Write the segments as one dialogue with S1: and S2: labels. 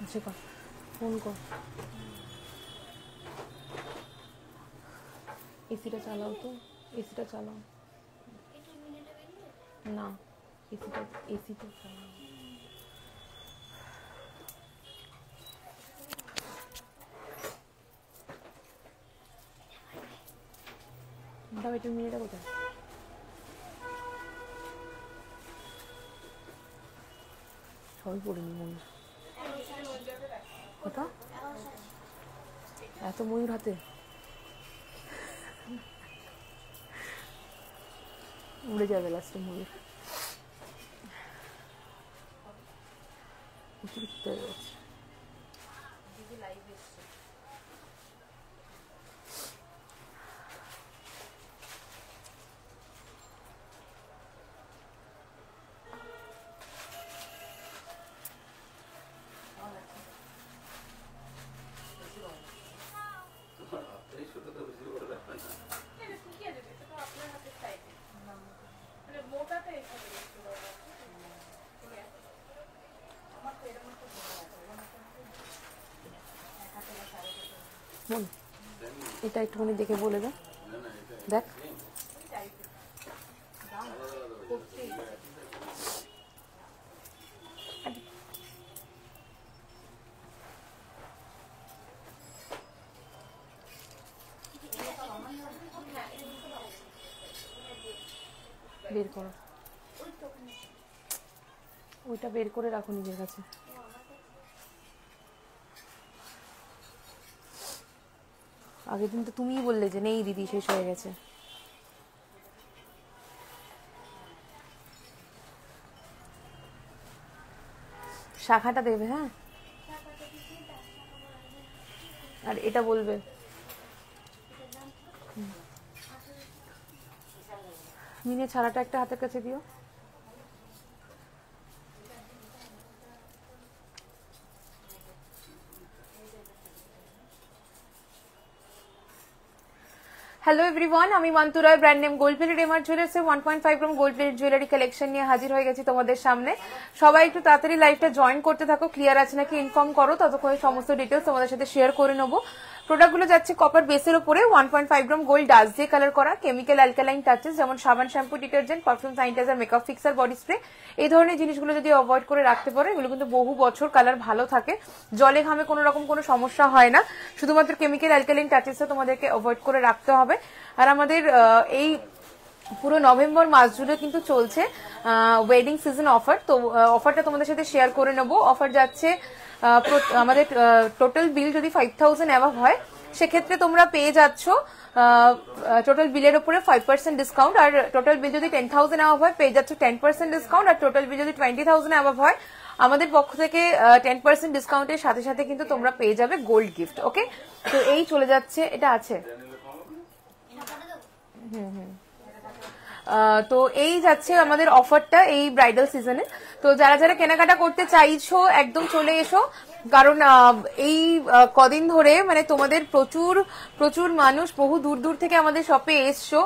S1: अच्छा कर फोन कर এসিটা চালাও তো এসিটা চালাও না এসিটা চালাও দাও এটা মিনিটটা কোথায় সবাই পড়ে নি মনে কত এত ময়ূর হাতে উড়ে যাবে লাস্টে ময়ূর অতিরিক্ত হয়ে গেছে বল এটা একটুখানি দেখে বলে দে দেখ বের করো ওইটা বের করে রাখো নিজের কাছে আগের দিন তো তুমিই বললে যে নেই দিদি শেষ হয়ে গেছে শাখাটা দেবে হ্যাঁ আর এটা বলবে মিনে ছাড়াটা একটা হাতের কাছে দিও হ্যালো এভরিওয়ান আমি Mantu Roy brand name gold plated MR জুয়েলার্সের 1.5 gram gold plated jewellery collection নিয়ে হাজির হয়ে গেছি তোমাদের সামনে সবাই একটু তাড়াতাড়ি লাইভটা জয়েন করতে থাকো ক্লিয়ার আছে নাকি ইনফর্ম করো ততক্ষণে সমস্ত ডিটেলস তোমাদের সাথে শেয়ার করে নেবো প্রোডাক্টগুলো যাচ্ছে কপার বেসের উপরে 1.5 গ্রাম গোল্ড ডাস্ট দিয়ে কালার করা কেমিক্যাল অ্যালকালাইন টাচেস যেমন সাবান shampoo detergent perfume sanitiser makeup fixer body spray এই ধরনের জিনিসগুলো যদি অ্যাভয়েড করে রাখতে পারো এগুলো কিন্তু বহু বছর কালার ভালো থাকে জলে ঘামে কোনো রকম কোনো সমস্যা হয় না শুধুমাত্র কেমিক্যাল অ্যালকালাইন টাচেসটা তোমাদেরকে অ্যাভয়েড করে রাখতে হবে আর আমাদের এই পুরো নভেম্বর মাস জুড়ে কিন্তু চলছে ওয়েডিং সিজন অফার তো অফারটা তোমাদের সাথে শেয়ার করে নেব অফার যাচ্ছে আমাদের টোটাল বিল যদি 5000 অ্যাভাব হয় সেক্ষেত্রে তোমরা পেয়ে যাচ্ছ টোটাল বিলের উপরে 5% ডিসকাউন্ট আর টোটাল বিল যদি 10,000 অ্যাভাব হয় পেয়ে যাচ্ছ 10% ডিসকাউন্ট আর টোটাল বিল যদি 20,000 অ্যাভাব হয় আমাদের পক্ষ থেকে 10% ডিসকাউন্টের সাথে সাথে কিন্তু তোমরা পেয়ে যাবে গোল্ড গিফট ওকে তো এই চলে যাচ্ছে এটা আছে তো এই যাচ্ছে আমাদের অফারটা এই ব্রাইডাল সিজনে তো যারা যারা কেনাকাটা করতে চাইছো একদম চলে এসো কারণ এই কদিন ধরে মানে তোমাদের প্রচুর প্রচুর মানুষ বহু দূর দূর থেকে আমাদের শপে এসছো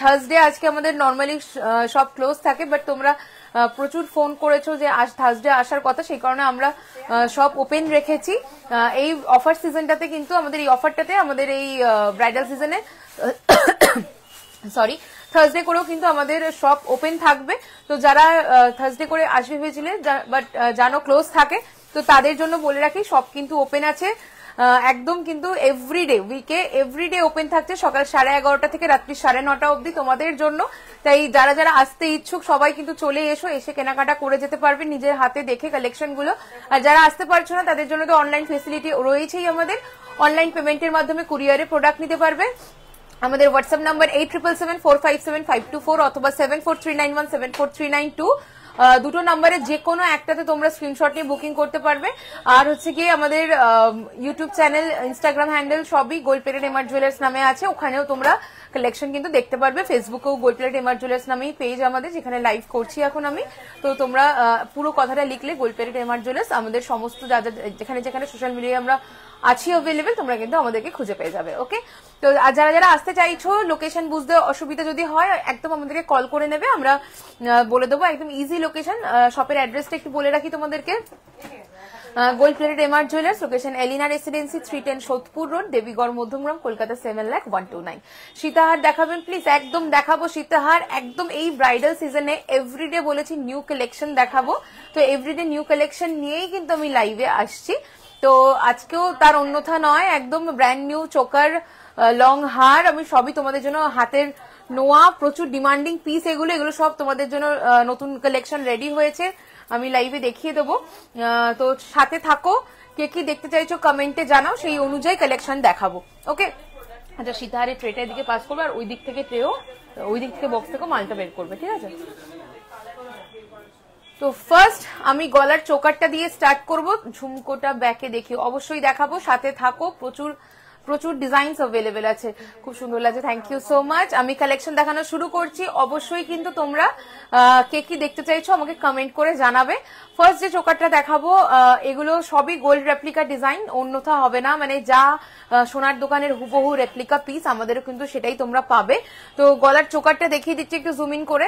S1: থার্সডে আজকে আমাদের নর্মালি সব ক্লোজ থাকে বাট তোমরা প্রচুর ফোন করেছো যে আজ থার্সডে আসার কথা সেই কারণে আমরা সব ওপেন রেখেছি এই অফার সিজনটাতে কিন্তু আমাদের এই অফারটাতে আমাদের এই ব্রাইডাল সিজনে সরি থার্সডে করেও কিন্তু আমাদের শপ ওপেন থাকবে তো যারা থার্সডে করে আসবে ভেবেছিলে বাট জানো ক্লোজ থাকে তো তাদের জন্য বলে রাখি শপ কিন্তু ওপেন আছে একদম কিন্তু এভরিডে উইকে এভরিডে ওপেন থাকছে সকাল 11:30 থেকে রাত্রি 9:30 অবধি তোমাদের জন্য তাই যারা যারা আসতে ইচ্ছুক সবাই কিন্তু চলে এসো এসে কেনাকাটা করে যেতে পারবে নিজের হাতে দেখে কালেকশন গুলো আর যারা আসতে পারছো না তাদের জন্য তো অনলাইন ফেসিলিটি রয়েছেই আমাদের অনলাইন পেমেন্টের মাধ্যমে কুরিয়ারে প্রোডাক্ট নিতে পারবে আমাদের হোয়াটসঅ্যাপ নাম্বার 8774575524 অথবা 7439174392 দুটো নাম্বারে যে কোনো একটাতে তোমরা স্ক্রিনশট নিয়ে বুকিং করতে পারবে আর হচ্ছে কি আমাদের ইউটিউব চ্যানেল ইনস্টাগ্রাম হ্যান্ডেল সবই গোল্ড প্লেটেড এমআর জুয়েলার্স নামে আছে ওখানেও তোমরা কালেকশন কিন্তু দেখতে পারবে ফেসবুকেও গোল্ড প্লেটেড এমআর জুয়েলার্স নামেই পেজ আমাদের যেখানে লাইভ করছি এখন আমি তো তোমরা পুরো কথাটা লিখলে গোল্ড প্লেটেড এমআর জুয়েলার্স আমাদের সমস্ত যা যা যেখানে যেখানে সোশ্যাল মিডিয়ায় আমরা আছি অ্যাভেলেবেল তোমরা কিন্তু আমাদেরকে খুঁজে পেয়ে যাবে ওকে তো যারা যারা আসতে চাইছো লোকেশন বুঝতে অসুবিধা যদি হয় একদম আমাদেরকে কল করে নেবে আমরা বলে দেবো একদম ইজি লোকেশন শপের অ্যাড্রেসটা একটু বলে রাখি তোমাদেরকে gold plated MR jewellers, location Elina residency, 310 Sodepur road, Debigarh, Madhyamgram, Kolkata 7,01,29। সীতাহার দেখাবেন প্লিজ? একদম দেখাবো সীতাহার, একদম এই ব্রাইডাল সিজনে এভরিডে বলেছি নিউ কালেকশন দেখাবো, তো এভরিডে নিউ কালেকশন নিয়েই কিন্তু আমি লাইভে আসছি। তো আজকেও তার অন্যথা নয়, একদম ব্র্যান্ড নিউ চোকার, লং হার, আমি সবই তোমাদের জন্য, হাতের নোয়া, প্রচুর ডিমান্ডিং পিস এগুলো সব তোমাদের জন্য নতুন কালেকশন রেডি হয়েছে, আমি লাইভে দেখিয়ে দেবো। তো সাথে থাকো, কে কি দেখতে চাইছো কমেন্টে জানাও, সেই অনুযায়ী কালেকশন দেখাবো। ওকে, আচ্ছা সীতাহারের ট্রেটার দিকে পাস করবে, আর ওই দিক থেকে ট্রেও, ওই দিক থেকে বক্স থেকে মালটা বের করবে, ঠিক আছে? তো ফার্স্ট আমি গলার চোকারটা দিয়ে স্টার্ট করব, ঝুমকোটা ব্যাকে দেখি অবশ্যই দেখাবো, সাথে থাকো, প্রচুর প্রচুর ডিজাইনস অ্যাভেলেবেল আছে, খুব সুন্দর লাগছে, থ্যাংক ইউ সো মাচ। আমি কালেকশন দেখানো শুরু করছি, অবশ্যই কিন্তু তোমরা কে কি দেখতে চাইছো আমাকে কমেন্ট করে জানাবে। ফার্স্ট যে চোকারটা দেখাবো, এগুলো সবই গোল্ড রেপ্লিকা ডিজাইন, অন্যথা হবে না, মানে যা সোনার দোকানের হুবহু রেপ্লিকা পিস আমাদেরও কিন্তু সেটাই তোমরা পাবে। তো গলার চোকারটা দেখিয়ে দিচ্ছি একটু জুম ইন করে,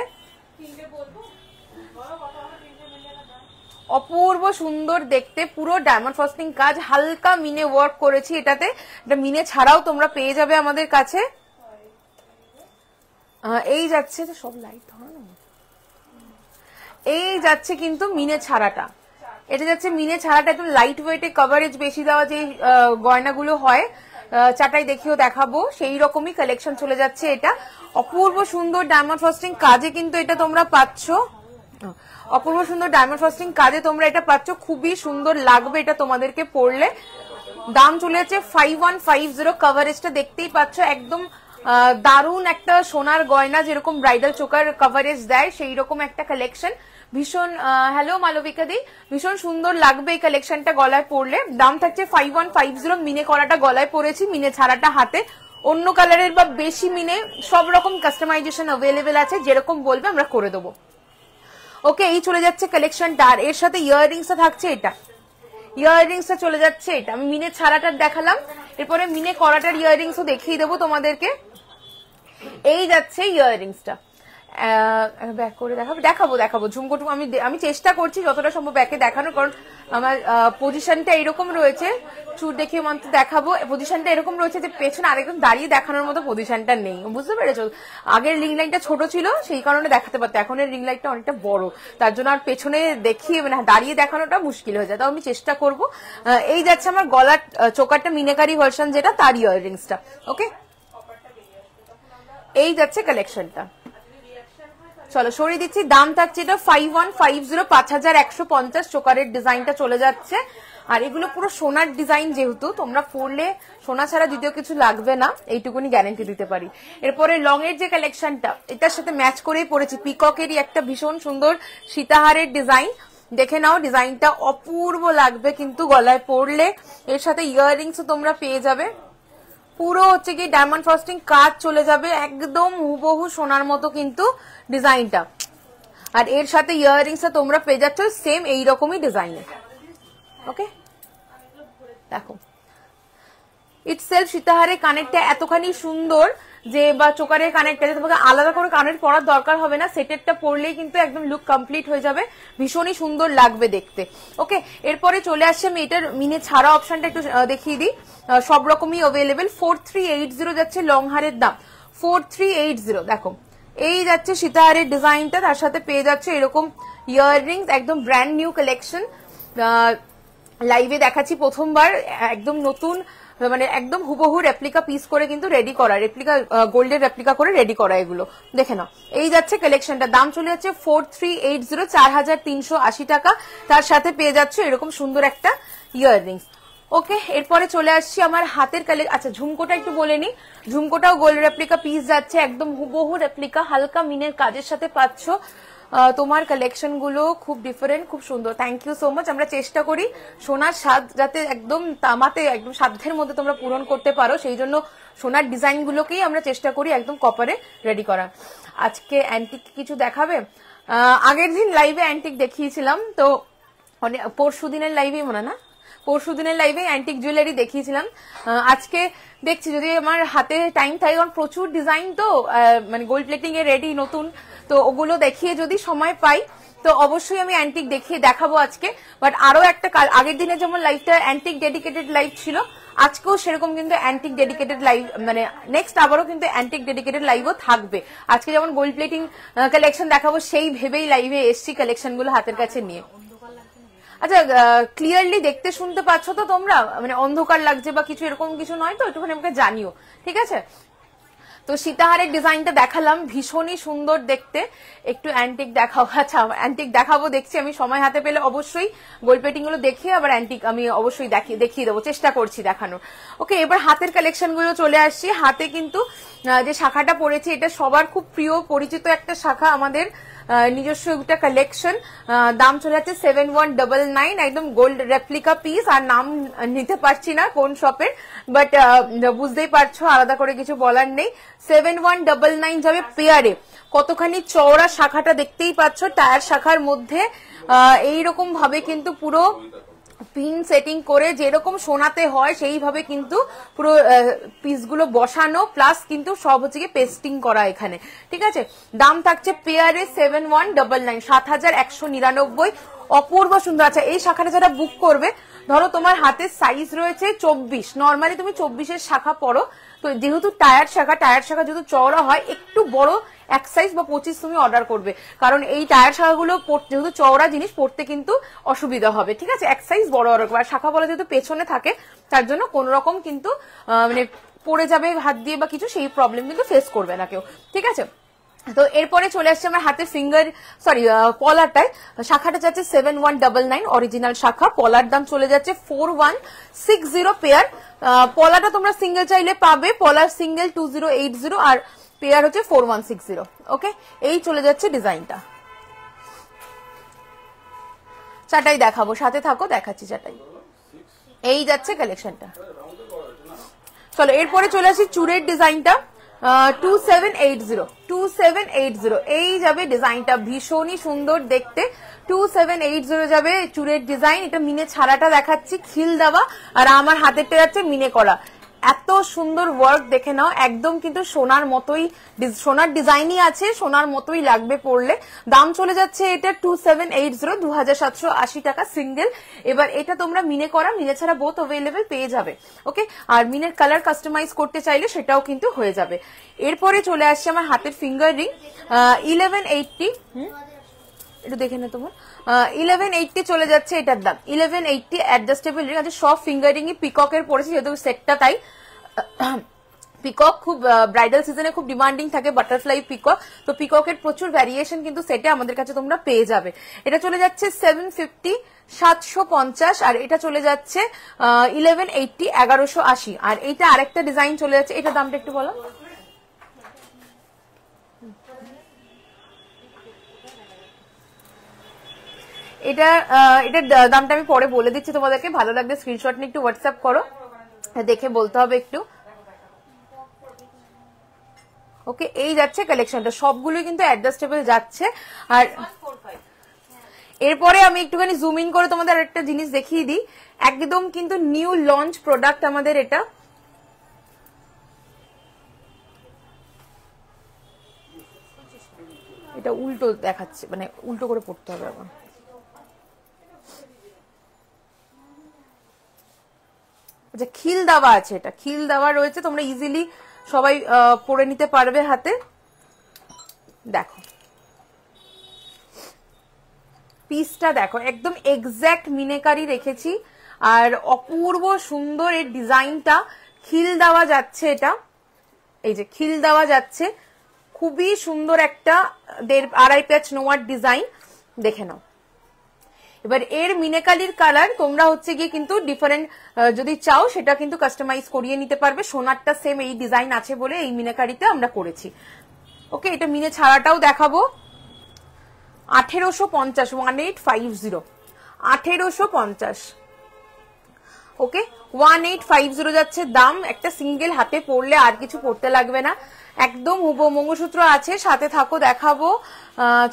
S1: অপূর্ব সুন্দর দেখতে, পুরো ডায়মন্ড ফ্রস্টিং কাজ, হালকা মিনে ওয়ার্ক করেছি এটাতে, এটা মিনে ছাড়াও তোমরা পেয়ে যাবে আমাদের কাছে। এই যাচ্ছে সব লাইট ধরো, এই যাচ্ছে কিন্তু মিনে ছাড়াটা, এটা যাচ্ছে মিনে ছাড়াটা, একটু লাইট ওয়েটে কভারেজ বেশি দেওয়া যে গয়নাগুলো হয়, চাটাই দেখিও দেখাবো, সেই রকমই কালেকশন চলে যাচ্ছে এটা। অপূর্ব সুন্দর ডায়মন্ড ফ্রস্টিং কাজে কিন্তু এটা তোমরা পাচ্ছ, অপূর্ব সুন্দর ডায়মন্ড ফ্রস্টিং কাজে তোমরা এটা পাচ্ছ, খুবই সুন্দর লাগবে এটা তোমাদেরকে পরলে। দাম চলে যাচ্ছে 5150, কভারেজটা দেখতেই পাচ্ছ, একদম দারুণ একটা সোনার গয়না, যেরকম ব্রাইডাল চোকার কভারেজ দেয় সেই রকম একটা কালেকশন, ভীষণ, হ্যালো মালবিকা দি, ভীষণ সুন্দর লাগবে এই কালেকশনটা গলায় পরলে। দাম থাকছে 5150, মিনে করাটা গলায় পরেছি, মিনে ছাড়াটা হাতে, অন্য কালারের বা বেশি মিনে সব রকম কাস্টমাইজেশন অ্যাভেলেবেল আছে, যেরকম বলবে আমরা করে দেবো। ওকে, এই চলে যাচ্ছে কালেকশনটা, আর এর সাথে ইয়াররিংসটা থাকছে, এটা ইয়াররিংসটা চলে যাচ্ছে, এটা আমি মিনে ছাড়াটার দেখালাম, এরপরে মিনে করাটার ইয়াররিংসও দেখিয়ে দেবো তোমাদেরকে। এই যাচ্ছে ইয়াররিংসটা, ব্যাক করে দেখাবো ঝুমকোটুকু আমি চেষ্টা করছি যতটা সম্ভব ব্যাকে দেখানোর, কারণ আমার পজিশনটা এরকম রয়েছে, চুর দেখিয়ে মাত্র দেখাবো, পজিশনটা এরকম রয়েছে যে পেছনে আরেকদম দাঁড়িয়ে দেখানোর মতো পজিশনটা নেই, বুঝতে পেরেছো? আগের রিং লাইনটা ছোট ছিল সেই কারণে দেখাতে পারতো, এখন এর রিং লাইনটা অনেকটা বড়, তার জন্য আর পেছনে দেখিয়ে মানে দাঁড়িয়ে দেখানোটা মুশকিল হয়ে যায়, তাও আমি চেষ্টা করব। এই যাচ্ছে আমার গলার চোকারটা মিনাকারি ভার্সন যেটা, তার ইয়াররিংসটা। ওকে, এই যাচ্ছে কালেকশনটা, চলো সরিয়ে দিচ্ছি। দাম থাকছে এটা 5150, 5150 চোকারের ডিজাইনটা চলে যাচ্ছে, আর এগুলো পুরো সোনার ডিজাইন, যেহেতু তোমরা পরলে সোনা ছাড়া দ্বিতীয় কিছু লাগবে না, এইটুকুনি গ্যারেন্টি দিতে পারি। এরপরে লং এর যে কালেকশনটা, এটার সাথে ম্যাচ করেই পড়েছি, পিককেরই একটা ভীষণ সুন্দর সীতাহারের ডিজাইন, দেখে নাও ডিজাইনটা অপূর্ব লাগবে কিন্তু গলায় পরলে, এর সাথে ইয়াররিংসও তোমরা পেয়ে যাবে, পুরো হচ্ছে কি ডায়মন্ড ফ্রস্টিং কাজ চলে যাবে, একদম হুবহু সোনার মতো কিন্তু ডিজাইনটা, আর এর সাথে ইয়াররিংসটা তোমরা পেয়ে যাচ্ছ সেম এইরকমই ডিজাইনের। ওকে, দেখো ইটসেলফ সীতাহারের কানেরটা এতখানি সুন্দর যে, বা চোকারের কানেরটা যে তোমাকে আলাদা করে কানের পরার দরকার হবে না, সেটেরটা পরলেই কিন্তু একদম লুক কমপ্লিট হয়ে যাবে, ভীষণই সুন্দর লাগবে দেখতে। ওকে, এরপরে চলে আসছে, আমি এটার মিনে ছাড়া অপশনটা একটু দেখিয়ে দিই, সব রকমই অ্যাভেলেবেল। 4380 যাচ্ছে লং হারের দাম, 4380। দেখো এই যাচ্ছে সীতাহারের ডিজাইনটা, তার সাথে পেয়ে যাচ্ছে এরকম ইয়াররিংস, একদম ব্র্যান্ড নিউ কালেকশন, লাইভে দেখাচ্ছি প্রথমবার, একদম নতুন, মানে একদম হুবহু রেপ্লিকা পিস করে কিন্তু রেডি করা, রেপ্লিকা গোল্ডের রেপ্লিকা করে রেডি করা, এগুলো দেখে নাও। এই যাচ্ছে কালেকশনটা, দাম চলে যাচ্ছে 4380, 4380 টাকা, তার সাথে পেয়ে যাচ্ছে এরকম সুন্দর একটা ইয়াররিংস। ওকে, এরপরে চলে আসছি আমার হাতের আচ্ছা ঝুমকোটা একটু বলে নি, ঝুমকোটাও গোল্ড রেপ্লিকা পিস যাচ্ছে, একদম হুবহু রেপ্লিকা, হালকা মিনের কাজের সাথে পাচ্ছ। তোমার কালেকশন গুলো খুব ডিফারেন্ট, খুব সুন্দর, থ্যাংক ইউ সো মাচ। আমরা চেষ্টা করি সোনার স্বাদ যাতে একদম তামাতে একদম সাধ্যের মধ্যে তোমরা পূরণ করতে পারো, সেই জন্য সোনার ডিজাইন গুলোকেই আমরা চেষ্টা করি একদম কপারে রেডি করা। আজকে অ্যান্টিক কিছু দেখাবে? আগের দিন লাইভে অ্যান্টিক দেখিয়েছিলাম, তো পরশু দিনের লাইভেই মনে না, পরশু দিনের লাইভে অ্যান্টিক জুয়েলারি দেখিয়েছিলাম, আজকে দেখছি যদি আমার হাতে টাইম থাকে, কারণ প্রচুর ডিজাইন তো, মানে গোল্ড প্লেটিং এ রেডি নতুন, তো ওগুলো দেখিয়ে যদি সময় পাই তো অবশ্যই আমি অ্যান্টিক দেখাবো আজকে, বাট আরো একটা আগের দিনে যেমন লাইভটা অ্যান্টিক ডেডিকেটেড লাইভ ছিল, আজকেও সেরকম কিন্তু অ্যান্টিক ডেডিকেটেড লাইভ, মানে নেক্সট আবারও কিন্তু অ্যান্টিক ডেডিকেটেড লাইভও থাকবে। আজকে যেমন গোল্ড প্লেটিং কালেকশন দেখাবো, সেই ভেবেই লাইভে এসছি কালেকশন গুলো হাতের কাছে নিয়ে। আচ্ছা, ক্লিয়ারলি দেখতে শুনতে পাচ্ছ তো তোমরা? মানে অন্ধকার লাগছে বা কিছু এরকম কিছু নয় তো? একটুখানি আমাকে জানিও, ঠিক আছে? তো সীতাহারের ডিজাইনটা দেখালাম, ভীষণই সুন্দর দেখতে। একটু অ্যান্টিক দেখাবো। আচ্ছা, অ্যান্টিক দেখাবো, দেখছি আমি সময় হাতে পেলে অবশ্যই গোল্ড প্লেটিং গুলো দেখিয়ে আবার অ্যান্টিক আমি অবশ্যই দেখিয়ে দেবো, চেষ্টা করছি দেখানোর। ওকে, এবার হাতের কালেকশন গুলো চলে আসছি। হাতে কিন্তু যে শাখাটা পড়েছে এটা সবার খুব প্রিয় পরিচিত একটা শাখা, আমাদের নিজস্ব একটা কালেকশন। দাম চলে যাচ্ছে 7199, একদম গোল্ড রেপ্লিকা পিস। আর নাম নিতে পারছি না কোন শপের, বাট বুঝতেই পারছো, আলাদা করে কিছু বলার নেই। 7199 যাবে পেয়ারে। কতখানি চওড়া শাখাটা দেখতেই পাচ্ছ, টায়ার শাখার মধ্যে এইরকম ভাবে কিন্তু পুরো পিন সেটিং করে যেরকম সোনাতে হয় সেইভাবে কিন্তু পুরো পিসগুলো বসানো, প্লাস কিন্তু সব হচ্ছে কি পেস্টিং করা এখানে, ঠিক আছে? দাম থাকছে পেয়ারে 7199, 7199। অপূর্ব সুন্দর। আচ্ছা, এই শাখাটা যারা বুক করবে, ধরো তোমার হাতের সাইজ রয়েছে 24, নর্মালি তুমি 24-এর শাখা পরো, তো যেহেতু টায়ার শাখা যেহেতু চওড়া হয়, একটু বড় এক সাইজ বা 25 তুমি অর্ডার করবে, কারণ এই টায়ার শাখাগুলো যেহেতু চওড়া জিনিস পড়তে কিন্তু অসুবিধা হবে, ঠিক আছে? এক সাইজ বড় অর্ডার করবে। আর শাখা বলা যেহেতু পেছনে থাকে, তার জন্য কোন রকম কিন্তু মানে পড়ে যাবে হাত দিয়ে বা কিছু, সেই প্রবলেম কিন্তু ফেস করবে না কেউ, ঠিক আছে? তো এরপরে চলে আসছে আমার হাতে পলারটায়। শাখাটা যাচ্ছে 7199, অরিজিনাল শাখা। পলার দাম চলে যাচ্ছে 4160 পেয়ার। পলাটা তোমরা সিঙ্গেল চাইলে পাবে, পলার সিঙ্গেল 2080 আর পেয়ার হচ্ছে 4160। ওকে, এই চলে যাচ্ছে ডিজাইনটা। চাটাই দেখাবো, সাথে থাকো, দেখাচ্ছি চাটাই। এই যাচ্ছে কালেকশনটা। চলো এরপরে চলে আসি চুরের ডিজাইনটা। 2780 এই যাবে ডিজাইনটা, ভীষণই সুন্দর দেখতে। 2780 যাবে চুরের ডিজাইন। এটা মিনে ছাড়াটা দেখাচ্ছি, খিল দেওয়া, আর আমার হাতেরটা যাচ্ছে মিনে করা। এত সুন্দর ওয়ার্ক দেখে নাও, একদম কিন্তু সোনার মতোই, সোনার ডিজাইনই আছে, সোনার মতোই লাগবে পরলে। দাম চলে যাচ্ছে এটা 2780, 2780 টাকা সিঙ্গেল। এবার এটা তোমরা মিনে করা, মিনে ছাড়া বোথ অ্যাভেলেবেল পেয়ে যাবে। ওকে, আর মিনের কালার কাস্টমাইজ করতে চাইলে সেটাও কিন্তু হয়ে যাবে। এরপরে চলে আসছে আমার হাতের ফিঙ্গার রিং 1180। একটু দেখে নে তোমার 1180 চলে যাচ্ছে এটার দাম। 1180 অ্যাডজাস্টেবল রিং আছে, সব ফিঙ্গার রিংই পিককের পড়েছে, যেহেতু সেটটা তাই। পিকক খুব ব্রাইডাল সিজনে খুব ডিমান্ডিং থাকে, বাটারফ্লাই পিকক। তো পিককের প্রচুর ভ্যারিয়েশন কিন্তু সেটে আমাদের কাছে তোমরা পেয়ে যাবে। এটা চলে যাচ্ছে 750, 750, আর এটা চলে যাচ্ছে 1180, 1180। আর এইটা আরেকটা ডিজাইন চলে যাচ্ছে, এটা দামটা একটু বলো। এটার দামটা আমি পরে বলে দিচ্ছি তোমাদেরকে, ভালো লাগলে স্ক্রিনশট নিয়ে একটু হোয়াটসঅ্যাপ করো, দেখে বলতে হবে একটু। ওকে, এই যাচ্ছে কালেকশনটা, সবগুলো কিন্তু অ্যাডজাস্টেবল যাচ্ছে। আর এরপরে আমি একটুখানি জুম ইন করে তোমাদের একটা জিনিস দেখিয়ে দিই, একদম কিন্তু নিউ লঞ্চ প্রোডাক্ট আমাদের এটা। এটা উল্টো দেখাচ্ছে, মানে উল্টো করে পড়তে হবে এখন। আচ্ছা, খিল দেওয়া আছে, এটা খিল দেওয়া রয়েছে, তোমরা ইজিলি সবাই পরে নিতে পারবে হাতে। দেখো পিসটা, দেখো একদম এক্স্যাক্ট মিনেকারি রেখেছি, আর অপূর্ব সুন্দর এর ডিজাইনটা। খিল দেওয়া যাচ্ছে, এটা এই যে খিল দেওয়া যাচ্ছে, খুবই সুন্দর একটা 2.5 প্যাচ নোয়ার ডিজাইন, দেখে নাও। এবার এর মিনেকালির কালার তোমরা হচ্ছে গিয়ে কিন্তু ডিফারেন্ট যদি চাও সেটা কিন্তু কাস্টমাইজ করিয়ে নিতে পারবে। সোনারটা সেম এই ডিজাইন আছে বলে এই মিনেকারিতে আমরা করেছি। ওকে, এটা মিনে ছাড়াটাও দেখাবো। 1850, 1850, 1850। ওকে, 1850 যাচ্ছে দাম। একটা সিঙ্গেল হাতে পরলে আর কিছু পরতে লাগবে না, একদম হুবহু। মঙ্গলসূত্র আছে, সাথে থাকো, দেখাবো।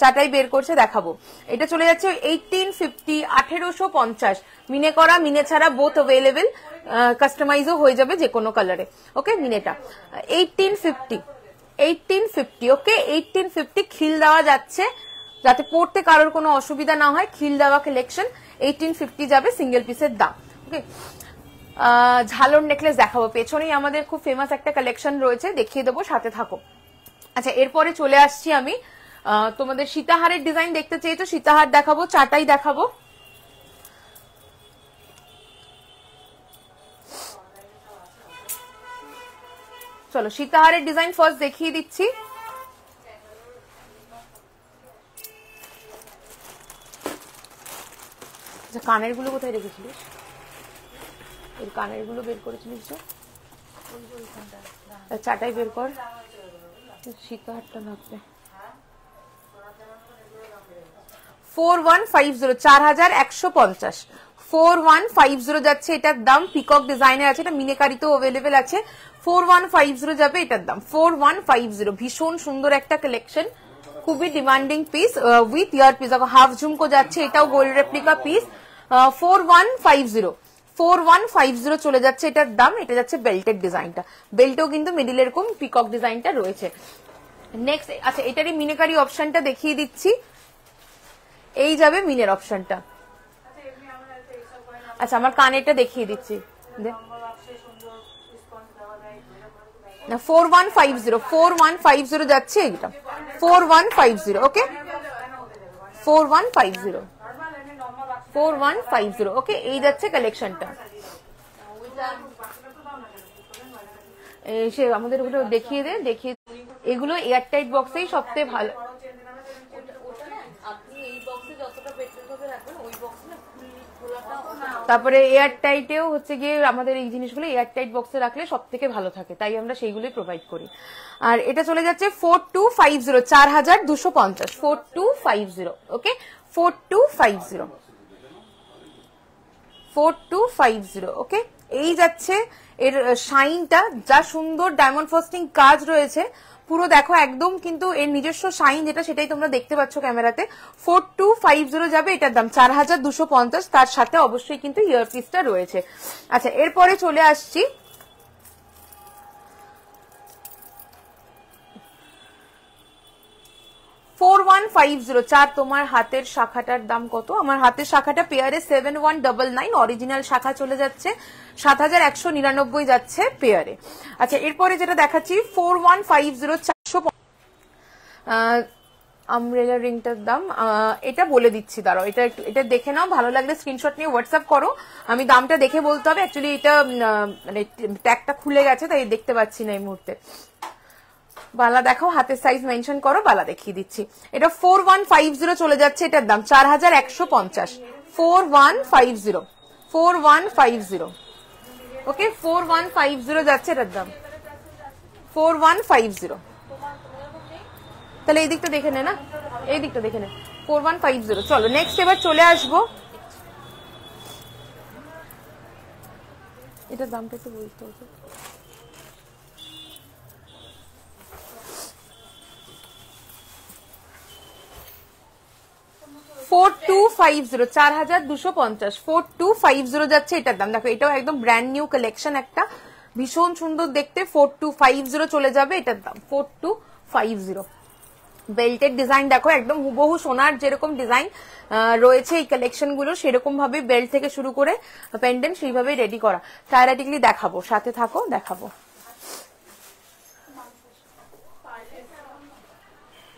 S1: চাটাই বের করছে, দেখাবো। এটা চলে যাচ্ছে 1850, 1850। মিনে করা, মিনে ছাড়া বোথ অ্যাভেলেবেল, কাস্টমাইজও হয়ে যাবে যে কোনো কালারে। ওকে, মিনেটা 1850, 1850। ওকে, 1850 খিল দেওয়া যাচ্ছে, যাতে পড়তে কারোর কোনো অসুবিধা না হয়। খিল দেওয়া কালেকশন, 1850 যাবে সিঙ্গেল পিসের দাম। ওকে, ঝালর নেকলেস দেখাবো, পেছনেই আমাদের খুব ফেমাস একটা কালেকশন রয়েছে, দেখিয়ে দেবো, সাথে থাকো। আচ্ছা, এরপরে চলে আসছি আমি, তোমাদের সীতাহারের ডিজাইন দেখতে চেয়েছো, সীতাহার দেখাবো, চাটাই দেখাবো। চলো সীতাহারের ডিজাইন ফার্স্ট দেখিয়ে দিচ্ছি। আচ্ছা, কানের গুলো কোথায় রেখেছিলিস? এর কানের গুলো বের করেছিলিস যে, চাটাই বের কর, সীতাহারটা লাগবে। 4150, 4150, 4150 যাচ্ছে এটার দাম। পিকক ডিজাইনের আছে, এটা মিনেকারিতেও অ্যাভেলেবেল আছে। 4150 যাবে এটার দাম, 4150। ভীষণ সুন্দর একটা কালেকশন, খুবই demanding piece with ear piece. Half ঝুমকো যাচ্ছে, এটাও গোল্ড রেপ্লিকা পিস। 4150, 4150 চলে যাচ্ছে এটার দাম। এটা যাচ্ছে বেল্টের ডিজাইনটা, বেল্টেও কিন্তু মিডিল এরকম পিকক ডিজাইনটা রয়েছে। নেক্সট, আচ্ছা এটারই মিনেকারি অপশনটা দেখিয়ে দিচ্ছি, এই যাবে মিনের অপশনটা। আচ্ছা, আমার কানেরটা দেখিয়ে দিচ্ছি, 4150, 4150 যাচ্ছে এটা, 4150। ওকে, 4150, 4150। ওকে, এই যাচ্ছে কালেকশনটা। সে আমাদের ওগুলো দেখিয়ে দে, দেখিয়ে। এগুলো এয়ারটাইট বক্সেই সবচেয়ে ভালো। তারপরে এয়ারটাইটেও হচ্ছে গিয়ে আমাদের এই জিনিসগুলো এয়ারটাইট বক্সে রাখলে সব থেকে ভালো থাকে, তাই আমরা সেইগুলোই প্রোভাইড করি। আর এটা চলে যাচ্ছে 4250, 4250, 4250। ওকে, 4250, 4250। ওকে, এই যাচ্ছে এর শাইনটা, যা সুন্দর ডায়মন্ড ফাস্টিং কাজ রয়েছে পুরো, দেখো একদম কিন্তু এর নিজস্ব শাইন যেটা, সেটাই তোমরা দেখতে পাচ্ছ ক্যামেরাতে। 4250 যাবে এটার দাম, 4250। তার সাথে অবশ্যই কিন্তু ইয়ারপিসটা রয়েছে। আচ্ছা, এরপরে চলে আসছি চার। তোমার হাতের শাখাটার দাম কত? আমার হাতের শাখাটা পেয়ারে 7199, অরিজিনাল শাখা চলে যাচ্ছে 7199 যাচ্ছে পেয়ারে। আচ্ছা, এরপরে যেটা দেখাচ্ছি 4150, 400 আমব্রেলা রিংটার দাম এটা বলে দিচ্ছি, দাঁড়াও, এটা দেখে নাও, ভালো লাগলে স্ক্রিনশট নিয়ে হোয়াটসঅ্যাপ করো। আমি দামটা দেখে বলতে হবে, অ্যাকচুয়ালি এটা মানে ট্যাগটা খুলে গেছে তাই দেখতে পাচ্ছি না এই মুহূর্তে। বালা দেখাও, হাতের সাইজ মেনশন করো, বালা দেখিয়ে দিচ্ছি। এটা 4150 চলে যাচ্ছে এটার দাম, 4150, 4150, 4150। ওকে, 4150 যাচ্ছে এটার দাম, 4150। তাহলে এই দিকটা দেখে নে, না এই দিকটা দেখে নে, 4150। চলো নেক্সট এবার চলে আসবো, এটার দামটা একটু বলতে হবে। ফোর 4250, 4250 যাচ্ছে এটার দাম। দেখো এটাও একদম ব্র্যান্ড নিউ কালেকশন, একটা ভীষণ সুন্দর দেখতে। 4250 চলে যাবে এটার দাম, 4250। বেল্টের ডিজাইন দেখো, একদম হুবহু সোনার যেরকম ডিজাইন রয়েছে এই কালেকশন গুলো, সেরকম ভাবে বেল্ট থেকে শুরু করে পেন্ডেন্ট সেইভাবে রেডি করা। টায়ারাটিকলি দেখাবো, সাথে থাকো, দেখাবো।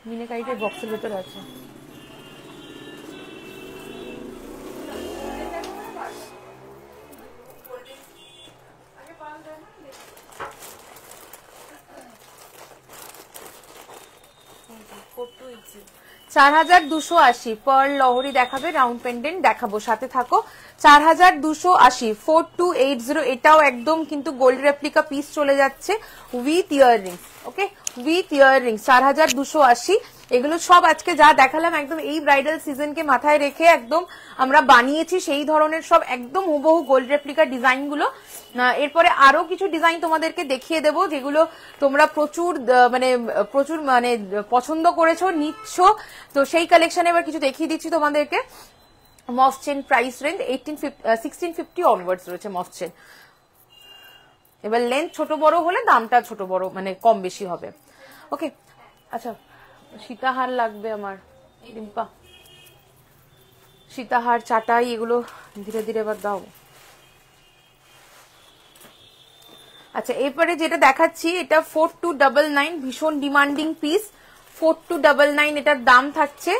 S1: মিনেকারিটার বক্সের ভেতরে আছে। চার 4280 পার্ল লহরি দেখাবে, রাউন্ড পেন্ডেন্ট দেখাবো, সাথে থাকো। 4280, 4280, এটাও একদম কিন্তু গোল্ড রেপ্লিকা পিস চলে যাচ্ছে with earrings. Okay, with earrings, 4280। এগুলো সব আজকে যা দেখালাম একদম এই ব্রাইডাল সিজনকে মাথায় রেখে একদম আমরা বানিয়েছি সেই ধরনের সব একদম হুবহু গোল্ড রেপ্লিকা ডিজাইন গুলো। এরপরে আরো কিছু ডিজাইন তোমাদেরকে দেখিয়ে দেবো যেগুলো তোমরা প্রচুর মানে পছন্দ করেছো, নিচ্ছ, তো সেই কালেকশনে এবার কিছু দেখিয়ে দিচ্ছি তোমাদেরকে। মফ চেন প্রাইস রেঞ্জ 1650 অনওয়ার্ডস রয়েছে মফ চেন। এবার লেন্থ ছোট বড় হলে দামটা ছোট বড় মানে কম বেশি হবে। ওকে, আচ্ছা সীতাহার লাগবে আমার, ডিম্পা সীতাহার চাটাই এগুলো ধীরে ধীরে এবার দাও। আচ্ছা এরপরে যেটা দেখাচ্ছি এটা 4299, ভীষণ ডিমান্ডিং পিস। 4299 এটার দাম থাকছে,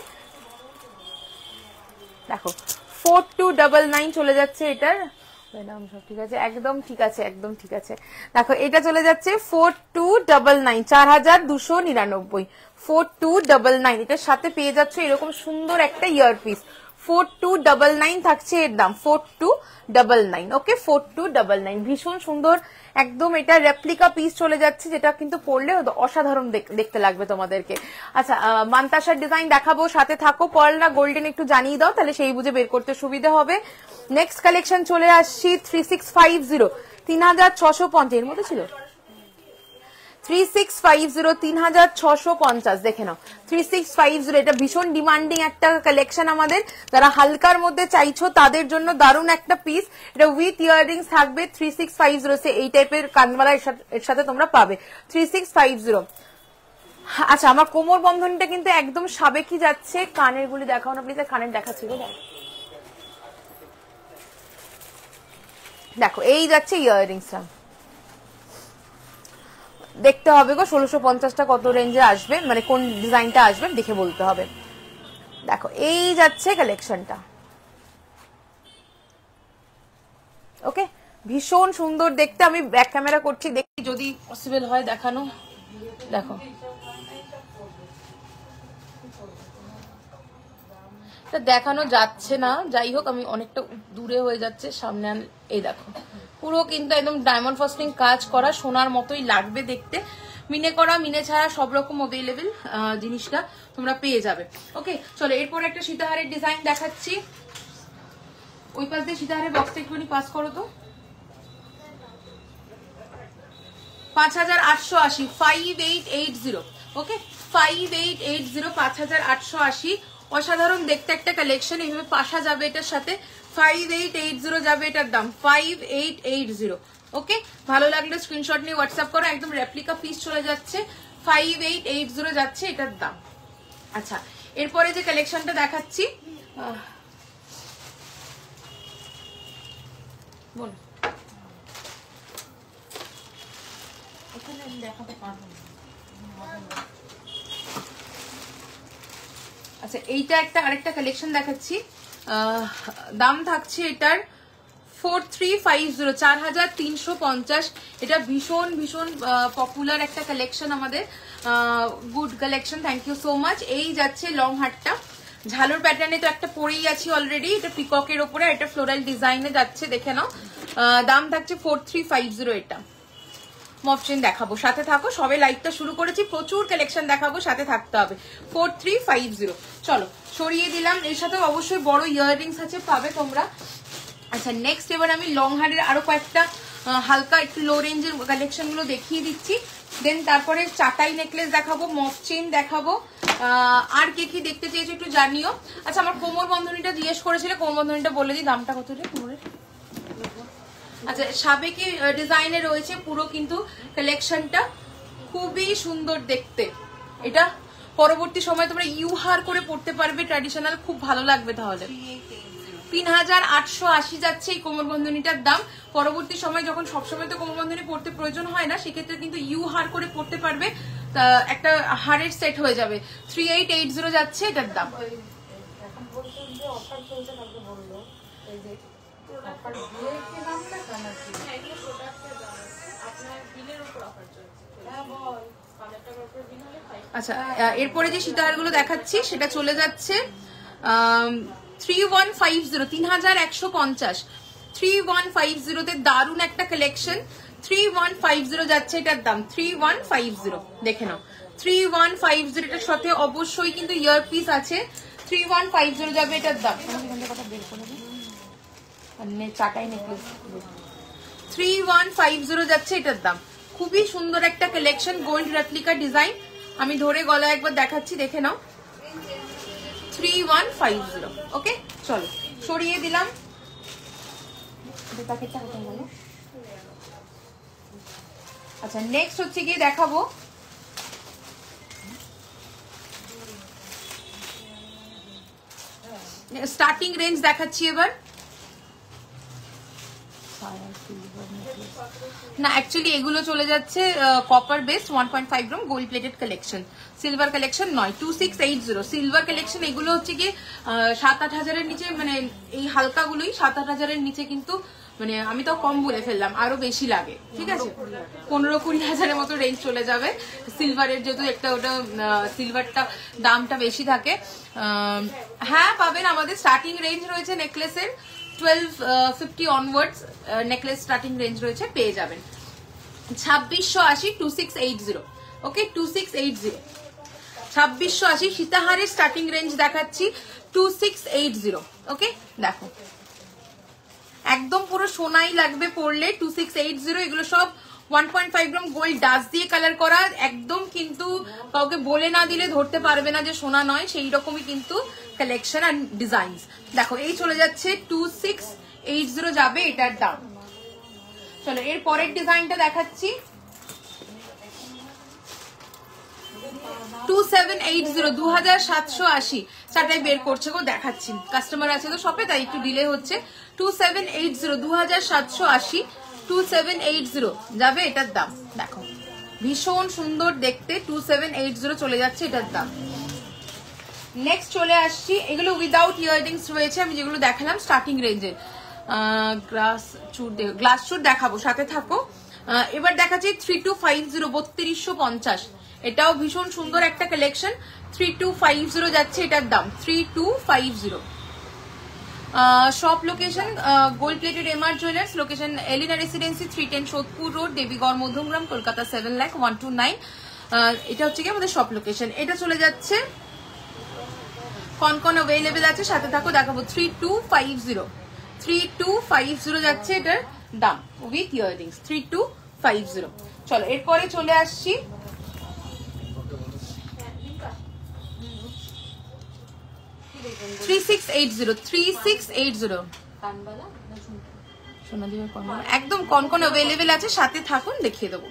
S1: দেখো 4299 চলে যাচ্ছে এটার দাম। সব ঠিক আছে, একদম ঠিক আছে, একদম ঠিক আছে। দেখো এটা চলে যাচ্ছে 4299, 4299, 4299। এটার সাথে পেয়ে যাচ্ছে এরকম সুন্দর একটা ইয়ারপিস। 4299 থাকছে এর দাম, 4299। ওকে 4299, ভীষণ সুন্দর একদম। এটা রেপ্লিকা পিস চলে যাচ্ছে, যেটা কিন্তু পরলে অসাধারণ দেখতে লাগবে তোমাদেরকে। আচ্ছা মান্তাসার ডিজাইন দেখাবো, সাথে থাকো। পার্ল না গোল্ডেন একটু জানিয়ে দাও, তাহলে সেই বুঝে বের করতে সুবিধা হবে। নেক্সট কালেকশন চলে আসছি 3650, 3650 এর মধ্যে ছিল 3650, 3650 দেখে নাও। 3650 এটা ভীষণ ডিমান্ডিং একটা কালেকশন আমাদের। যারা হালকার মধ্যে চাইছো তাদের জন্য দারুণ একটা পিস। এটা উইথ ইয়াররিংস থাকবে। 3650 এই টাইপের কানবালা এর সাথে তোমরা পাবে 3650। আচ্ছা আমার কোমর বন্ধনীটা কিন্তু একদম সাবেকি যাচ্ছে। কানের গুলি দেখাও না প্লিজ, কানের দেখাচ্ছিল দেখো, এই যাচ্ছে ইয়াররিংসটা। দেখতে হবে গো 1650টা কত রেঞ্জে আসবে, মানে কোন ডিজাইনটা আসবে দেখে বলতে হবে। দেখো এই যাচ্ছে কালেকশনটা। ওকে ভীষণ সুন্দর দেখতে। আমি ব্যাক ক্যামেরা করছি, দেখি যদি পসিবল হয় দেখানো। দেখো দেখানো যাচ্ছে না, যাই হোক আমি অনেকটা দূরে হয়ে যাচ্ছে, সামনে এই দেখো পুরো কিন্তু একদম ডায়মন্ড ফস্টিং কাজ করা, সোনার মতোই লাগবে দেখতে। মিনে করা মিনে ছাড়া সব রকম অ্যাভেলেবেল জিনিসটা তোমরা পেয়ে যাবে। ওকে চলো এরপর একটা সীতাহারের ডিজাইন দেখাচ্ছি। ওই পাশ দিয়ে সীতাহারের বক্সটা একটুখানি পাস করো তো। 5880, 5880। ওকে 5880, 5880। অসাধারণ দেখতে একটা কালেকশন, এইভাবে পাশা যাবে এটার সাথে। 5880 যাবে এটার দাম, 5880। ওকে ভালো লাগলে স্ক্রিনশট নিয়ে হোয়াটসঅ্যাপ করো। একদম রেপ্লিকা পিস চলে যাচ্ছে, 5880 যাচ্ছে এটার দাম। আচ্ছা এরপরে যে কালেকশনটা দেখাচ্ছি বল, এখানে আমি দেখাতে পারবো না। আচ্ছা এইটা একটা আরেকটা কালেকশন দেখাচ্ছি। দাম থাকছে এটার 4350, 4350। এটা ভীষণ ভীষণ পপুলার একটা কালেকশন আমাদের, good collection, thank you so much. এই যাচ্ছে লং হাটটা, ঝালুর প্যাটার্নে তো একটা পরেই আছি অলরেডি। এটা পিককের ওপরে, এটা ফ্লোরাল ডিজাইনে যাচ্ছে, দেখে নাও। দাম থাকছে 4350। এটা মফচিন দেখাবো, সাথে থাকো। সবে লাইভটা শুরু করেছি, প্রচুর কালেকশন দেখাবো, সাথে থাকতে হবে। 4350 চলো সরিয়ে দিলাম। এর সাথে অবশ্যই বড় ইয়াররিংস আছে, পাবে তোমরা। আচ্ছা নেক্সট এবার আমি লং হারের আরো কয়েকটা হালকা একটু লো রেঞ্জের কালেকশন গুলো দেখিয়ে দিচ্ছি। দেন তারপরে চাটাই নেকলেস দেখাবো, মফ চেইন দেখাবো। আর কে কি দেখতে চেয়েছো একটু জানিও। আচ্ছা আমার কোমর বন্ধনীটা জিজ্ঞেস করেছিলে, কোমর বন্ধনীটা বলে দিই দামটা কত রে কোমরের। আচ্ছা সাবেকি ডিজাইনে রয়েছে পুরো কিন্তু কালেকশনটা, খুবই সুন্দর দেখতে। এটা পরবর্তী সময় তোমরা ইউহার করে পড়তে পারবে, ট্র্যাডিশনাল, খুব ভালো লাগবে। তাহলে 3880 যাচ্ছে এই কোমর বন্ধনীটার দাম। পরবর্তী সময় যখন সবসময় তো কোমর বন্ধনী পড়তে প্রয়োজন হয় না, সেক্ষেত্রে কিন্তু ইউহার করে পড়তে পারবে, একটা হারের সেট হয়ে যাবে। 3880 যাচ্ছে এটার দাম। আচ্ছা এরপরে যে সীতাহার গুলো দেখাচ্ছি সেটা চলে যাচ্ছে 3150, 3150, 3150 তে দারুণ একটা কালেকশন। 3150 যাচ্ছে এটার দাম, 3150 দেখে নাও। 3150 এটার সাথে অবশ্যই কিন্তু ইয়ারপিস আছে। 3150 যাবে এটার দাম। চাটাই নেকলেস 3150 যাচ্ছে এটার দাম। খুবই সুন্দর একটা কালেকশন, গোল্ড রেপ্লিকা ডিজাইন। আমি ধরে গলা একবার দেখাচ্ছি, দেখে নাও। 3150। ওকে চলো সরিয়ে দিলাম। আচ্ছা নেক্সট হচ্ছে গিয়ে দেখাবো স্টার্টিং রেঞ্জ দেখাচ্ছি এবার। না অ্যাকচুয়ালি এগুলো চলে যাচ্ছে copper base 1.5 gram gold plated collection, silver collection নয়। 2680 সিলভার কালেকশন। এগুলো হচ্ছে কি 7-8 হাজারের নিচে, মানে এই হালকাগুলোই 7-8 হাজারের নিচে, কিন্তু মানে আমি তো কম বলে ফেললাম, আরো বেশি লাগে, ঠিক আছে 15-20 হাজারের মতো রেঞ্জ চলে যাবে সিলভারের, যেহেতু একটা ওটা সিলভারটা দামটা বেশি থাকে। হ্যাঁ পাবেন, আমাদের স্টার্টিং রেঞ্জ রয়েছে নেকলেসের 1250 অনওয়ার্ডস নেকলেস স্টার্টিং রেঞ্জ রয়েছে, পেয়ে যাবেন 2680 2680। ওকে 2680 2680। সীতাহারের স্টার্টিং রেঞ্জ দেখাচ্ছি 2680। ওকে দেখো একদম পুরো সোনাই লাগবে পরলে 2680। এগুলো সব 1.5 গ্রাম গোল্ড ডাস্ট দিয়ে কালার করা, একদম কিন্তু কাউকে বলে না দিলে ধরতে পারবে না যে সোনা নয়, সেই রকমই কিন্তু কালেকশন আর ডিজাইন। দেখো এই চলে যাচ্ছে 2680 যাবে এটার দাম। চলো এর পরের ডিজাইনটা দেখাচ্ছি 2780 2780। চাটাই বের করছে গো, দেখাচ্ছি কাস্টমার আছে তো শপে, তাই একটু ডিলে হচ্ছে। 2780 2780 2780 যাবে এটার দাম। দেখো ভীষণ সুন্দর দেখতে, 2780 চলে যাচ্ছে এটার দাম। নেক্সট চলে আসছি, এগুলো উইদাউট ইয়াররিংস রয়েছে, আমি যেগুলো দেখালাম স্টার্টিং রেঞ্জের। গ্লাস চুর দেখাবো, সাথে থাকো। এবার দেখাচ্ছি 3250 3250। এটাও ভীষণ সুন্দর একটা কালেকশন, 3250 যাচ্ছে এটার দাম 3250। Shop location gold plated MR jewellers, location Elina residency 310 Sodepur road, Debigarh Madhyamgram, Kolkata 7,01,29। এটা হচ্ছে কি আমাদের শপ লোকেশন। এটা চলে যাচ্ছে কনকন অ্যাভেলেবেল আছে, সাথে থাকো দেখাবো 3250 3250 যাচ্ছে এটার দাম উইথ ইয়াররিংস 3250। চলো এরপরে চলে আসছি 3680 3680। একদম কনকন অ্যাভেলেবেল আছে, সাথে থাকুন দেখিয়ে দেবো।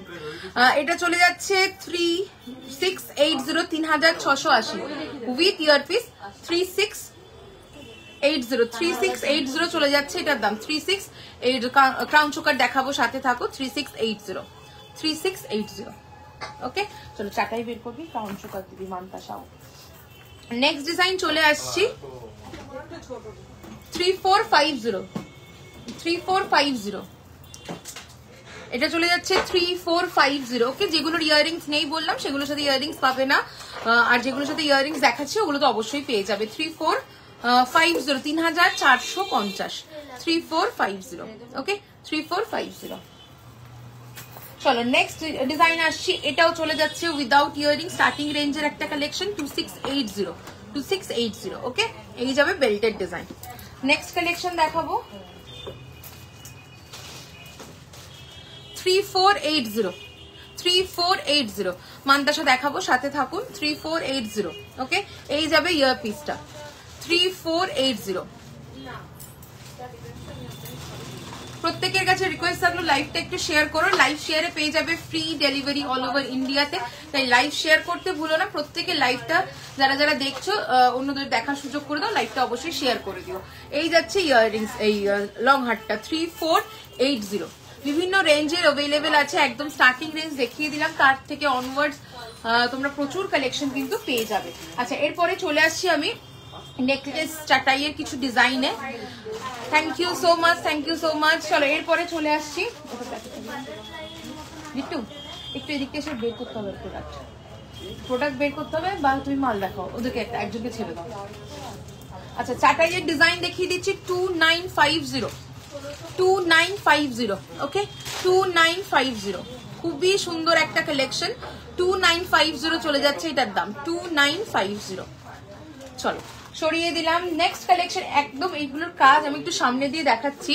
S1: এটা চলে যাচ্ছে 3680 3680 উইথ ইয়ারপিস 3680 3680 চলে যাচ্ছে এটার দাম 3680। ক্রাউন চোকার দেখাবো, সাথে থাকো 3680 3680। ওকে চলো চাটাই বের করবি, ক্রাউন চোকার দিবি মানতাসাও। নেক্সট ডিজাইন চলে আসছি 3450 3450। এটা চলে যাচ্ছে 3450। ওকে যেগুলোর ইয়াররিংস নেই বললাম সেগুলোর সাথে ইয়াররিংস পাবে না, আর যেগুলোর সাথে ইয়াররিংস দেখাচ্ছি ওগুলো তো অবশ্যই পেয়ে যাবে। 3450 3450 3450। ওকে 3450। চলো নেক্সট ডিজাইন আসছি, এটাও চলে যাচ্ছে উইদাউট ইয়াররিং, স্টার্টিং রেঞ্জের একটা কালেকশন 2680 2680। ওকে এই যাবে বেল্টেড ডিজাইন। নেক্সট কালেকশন দেখাবো 3480 3480 মানতাসা দেখাবো, সাথে থাকুন 3480। ওকে এই যাবে ইয়ার পিসটা 3480। প্রত্যেকের কাছে রিকোয়েস্ট থাকলো লাইভটা একটু শেয়ার করো, লাইভ শেয়ারে পেয়ে যাবে ফ্রি ডেলিভারি অল ওভার ইন্ডিয়াতে, তাই লাইভ শেয়ার করতে ভুলো না। প্রত্যেকের লাইভটা যারা যারা দেখছো অন্যদের দেখার সুযোগ করে দাও, লাইভটা অবশ্যই শেয়ার করে দিও। এই যাচ্ছে ইয়াররিংস, এই লং হারটা 3480। বিভিন্ন রেঞ্জের অ্যাভেলেবেল আছে, একদম স্টার্টিং রেঞ্জ দেখিয়ে দিলাম, তার থেকে অনওয়ার্ডস তোমরা প্রচুর কালেকশন কিন্তু পেয়ে যাবে। আচ্ছা এরপরে চলে আসছি আমি নেকলেস চাটাইয়ের কিছু ডিজাইনে। Thank you so much, thank you so much. চলো এরপরে চলে আসছি, একটু এদিকটা এসে বের করতে হবে, প্রোডাক্ট বের করতে হবে, বা তুমি মাল দেখাও ওদেরকে, একজনকে ছেড়ে দাও। আচ্ছা চাটাইয়ের ডিজাইন দেখিয়ে দিচ্ছি 2950 2950। ওকে 2950 খুবই সুন্দর একটা কালেকশন 2950 চলে যাচ্ছে এটার দাম 2950। চলো সরিয়ে দিলাম। নেক্সট কালেকশন একদম এইগুলোর কাজ আমি একটু সামনে দিয়ে দেখাচ্ছি,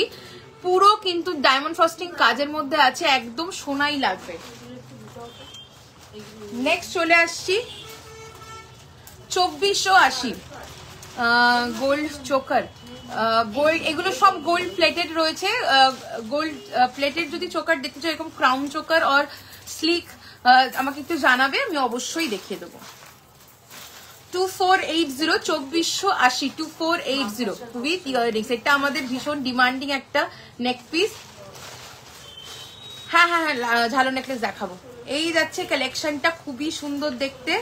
S1: পুরো কিন্তু ডায়মন্ড ফ্রস্টিং কাজের মধ্যে আছে, একদম সোনাই লাগবে। নেক্সট চলে আসছি 2480 গোল্ড চোকার, গোল্ড এগুলো সব গোল্ড প্লেটেড রয়েছে। গোল্ড প্লেটেড যদি চোকার দেখতে চাও, এরকম ক্রাউন চোকার আর স্লিক, আমাকে একটু জানাবে, আমি অবশ্যই দেখিয়ে দেবো। 2480 2480 2480 উইথ ইয়াররিংস। এটা আমাদের ভীষণ ডিমান্ডিং একটা নেক পিস। হ্যাঁ হ্যাঁ হ্যাঁ ঝালো নেকলেস দেখাবো। এই যাচ্ছে কালেকশনটা, খুবই সুন্দর দেখতে।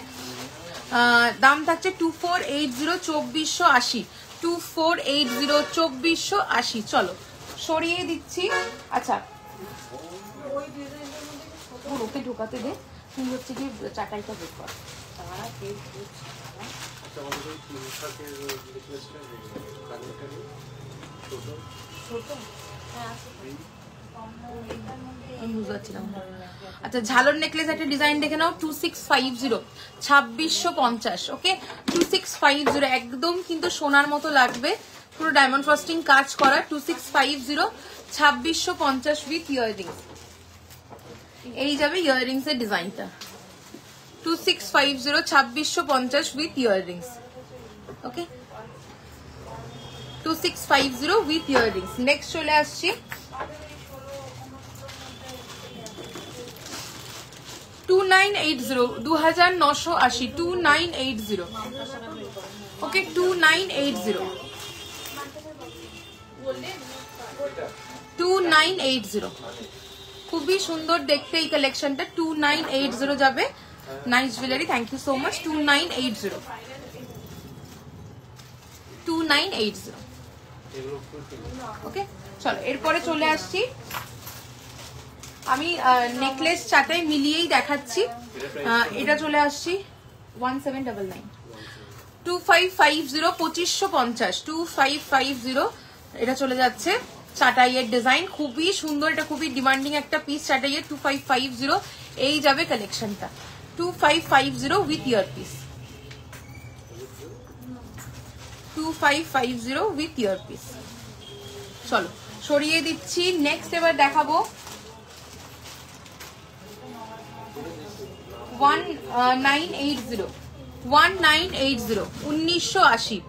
S1: দাম থাকছে 2480 2480 2480 2480। চলো সরিয়ে দিচ্ছি। আচ্ছা ওকে ঢোকাতে দে, তুই হচ্ছে কি চাটাইটা বের কর। আচ্ছা ঝালর নেকলেস একটা ডিজাইন দেখে নাও, 2650 2650। ওকে 2650 একদম কিন্তু সোনার মতো লাগবে, পুরো ডায়মন্ড ফ্রস্টিং কাজ করা। 2650 2650 উইথ ইয়াররিংস। এই যাবে ইয়াররিংস এর ডিজাইনটা, 2650 2650 with earrings. Okay 2650 with earrings. Next চলে আসছি 2980 2980 2980। ওকে 2980 2980 খুবই সুন্দর দেখতে এই কালেকশনটা। 2980 যাবে। Nice jewellery, thank you so much. 2980 2980। Okay চলো এরপরে চলে আসছি, আমি নেকলেস চাটাই মিলিয়েই দেখাচ্ছি। এটা চলে আসছি 1799 2550 2550 2550। এটা চলে যাচ্ছে চাটাইয়ের ডিজাইন, খুবই সুন্দর, এটা খুবই ডিমান্ডিং একটা পিস চাটাইয়ের। 2550 এই যাবে কালেকশনটা, 2550 with ear piece, 2550 with ear piece. চলো সরিয়ে দিচ্ছি। নেক্সট এবার দেখাবো 1980 1980 1980।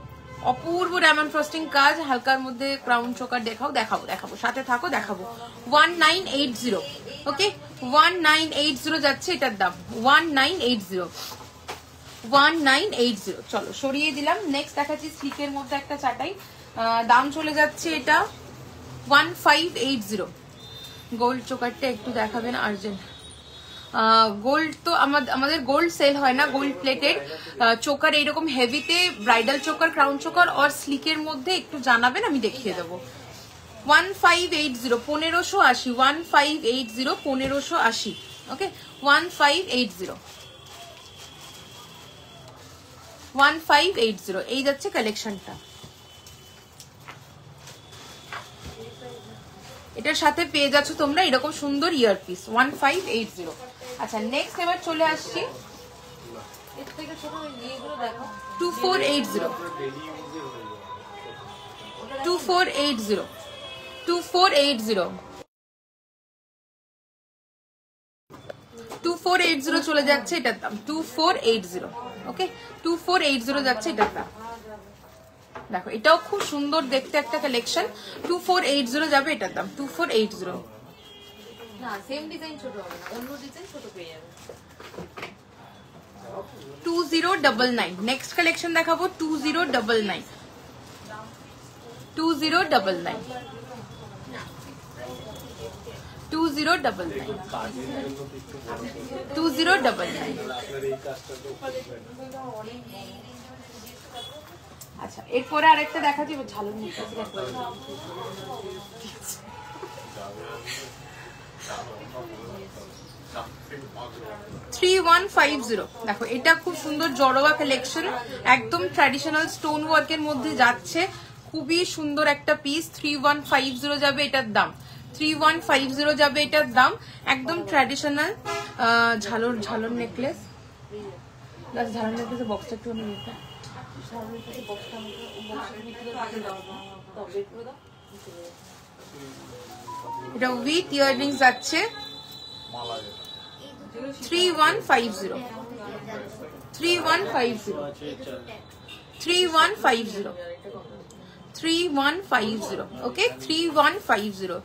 S1: অপূর্ব ডায়মন্ড ফ্রস্টিং কাজ, হালকার মধ্যে ক্রাউন চোকার। দেখাও দেখাবো দেখাবো, সাথে থাকো দেখাবো। 1980। ওকে 1980 যাচ্ছে এটার দাম, 1980 1980। চলো সরিয়ে দিলাম। নেক্সট দেখাচ্ছি স্লিকের মধ্যে একটা চাটাই, দাম চলে যাচ্ছে এটা 1580। গোল্ড চোকারটা একটু দেখাবেন আর্জেন্ট। গোল্ড তো আমাদের গোল্ড সেল হয় না, গোল্ড প্লেটেড চোকার এইরকম হেভিতে ব্রাইডাল চোকার, ক্রাউন চোকার আর স্লিকের মধ্যে একটু জানাবেন, আমি দেখিয়ে দেবো। 1580 1580 1580 1580। ওকে 1580 1580 এই যাচ্ছে কালেকশনটা। এটার সাথে পেয়ে যাচ্ছ তোমরা এরকম সুন্দর ইয়ার পিস 1580। আচ্ছা নেক্সট এবার চলে আসছি 2480 2480 2480 2480 চলে যাচ্ছে এটার দাম 2480। ওকে 2480 যাচ্ছে এটার দাম। দেখো এটাও খুব সুন্দর দেখতে একটা কালেকশন, 2480 যাবে এটার দাম 2480।
S2: না সেম ডিজাইন ছোট হবে না, অন্য ডিজাইন ছোট পেয়ে যাবে।
S1: 2099 নেক্সট কালেকশন দেখাবো 2099 2099 2099 2099। আচ্ছা এরপরে আরেকটা দেখা যাবে ঝালর নেকলেস। 3150 দেখো এটা খুব সুন্দর জড়োয়া কালেকশন, একদম ট্র্যাডিশনাল স্টোন ওয়ার্কের মধ্যে যাচ্ছে, খুবই সুন্দর একটা পিস। 3150 যাবে এটার দাম, 3150 যাবে এটার দাম। একদম ট্র্যাডিশনাল ঝালর নেকলেস। ঝালর নেকলেসের বক্সটা একটু আমি নিতে, এটা উইথ ইয়াররিংস যাচ্ছে 3150 3150 3150 3150। ওকে 3150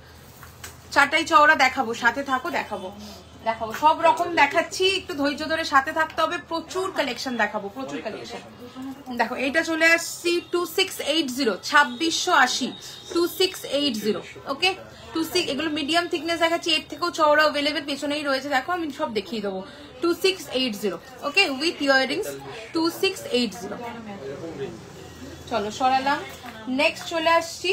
S1: চাটাই চওড়া দেখাবো, সাথে থাকো দেখাবো। দেখাবো, সব রকম দেখাচ্ছি, একটু ধৈর্য ধরে সাথে থাকতে হবে, প্রচুর কালেকশন দেখাবো, প্রচুর কালেকশন। দেখো এটা চলে আসছি 2680, 2680, 2680, ওকে 26, এগুলো মিডিয়াম থিকনেস দেখাচ্ছি, এর থেকেও চওড়া অ্যাভেলেবেল পেছনেই রয়েছে, দেখো আমি সব দেখিয়ে দেবো। 2680, ওকে উইথ ইয়াররিংস, 2680। চলো সরালাম। নেক্সট চলে আসছি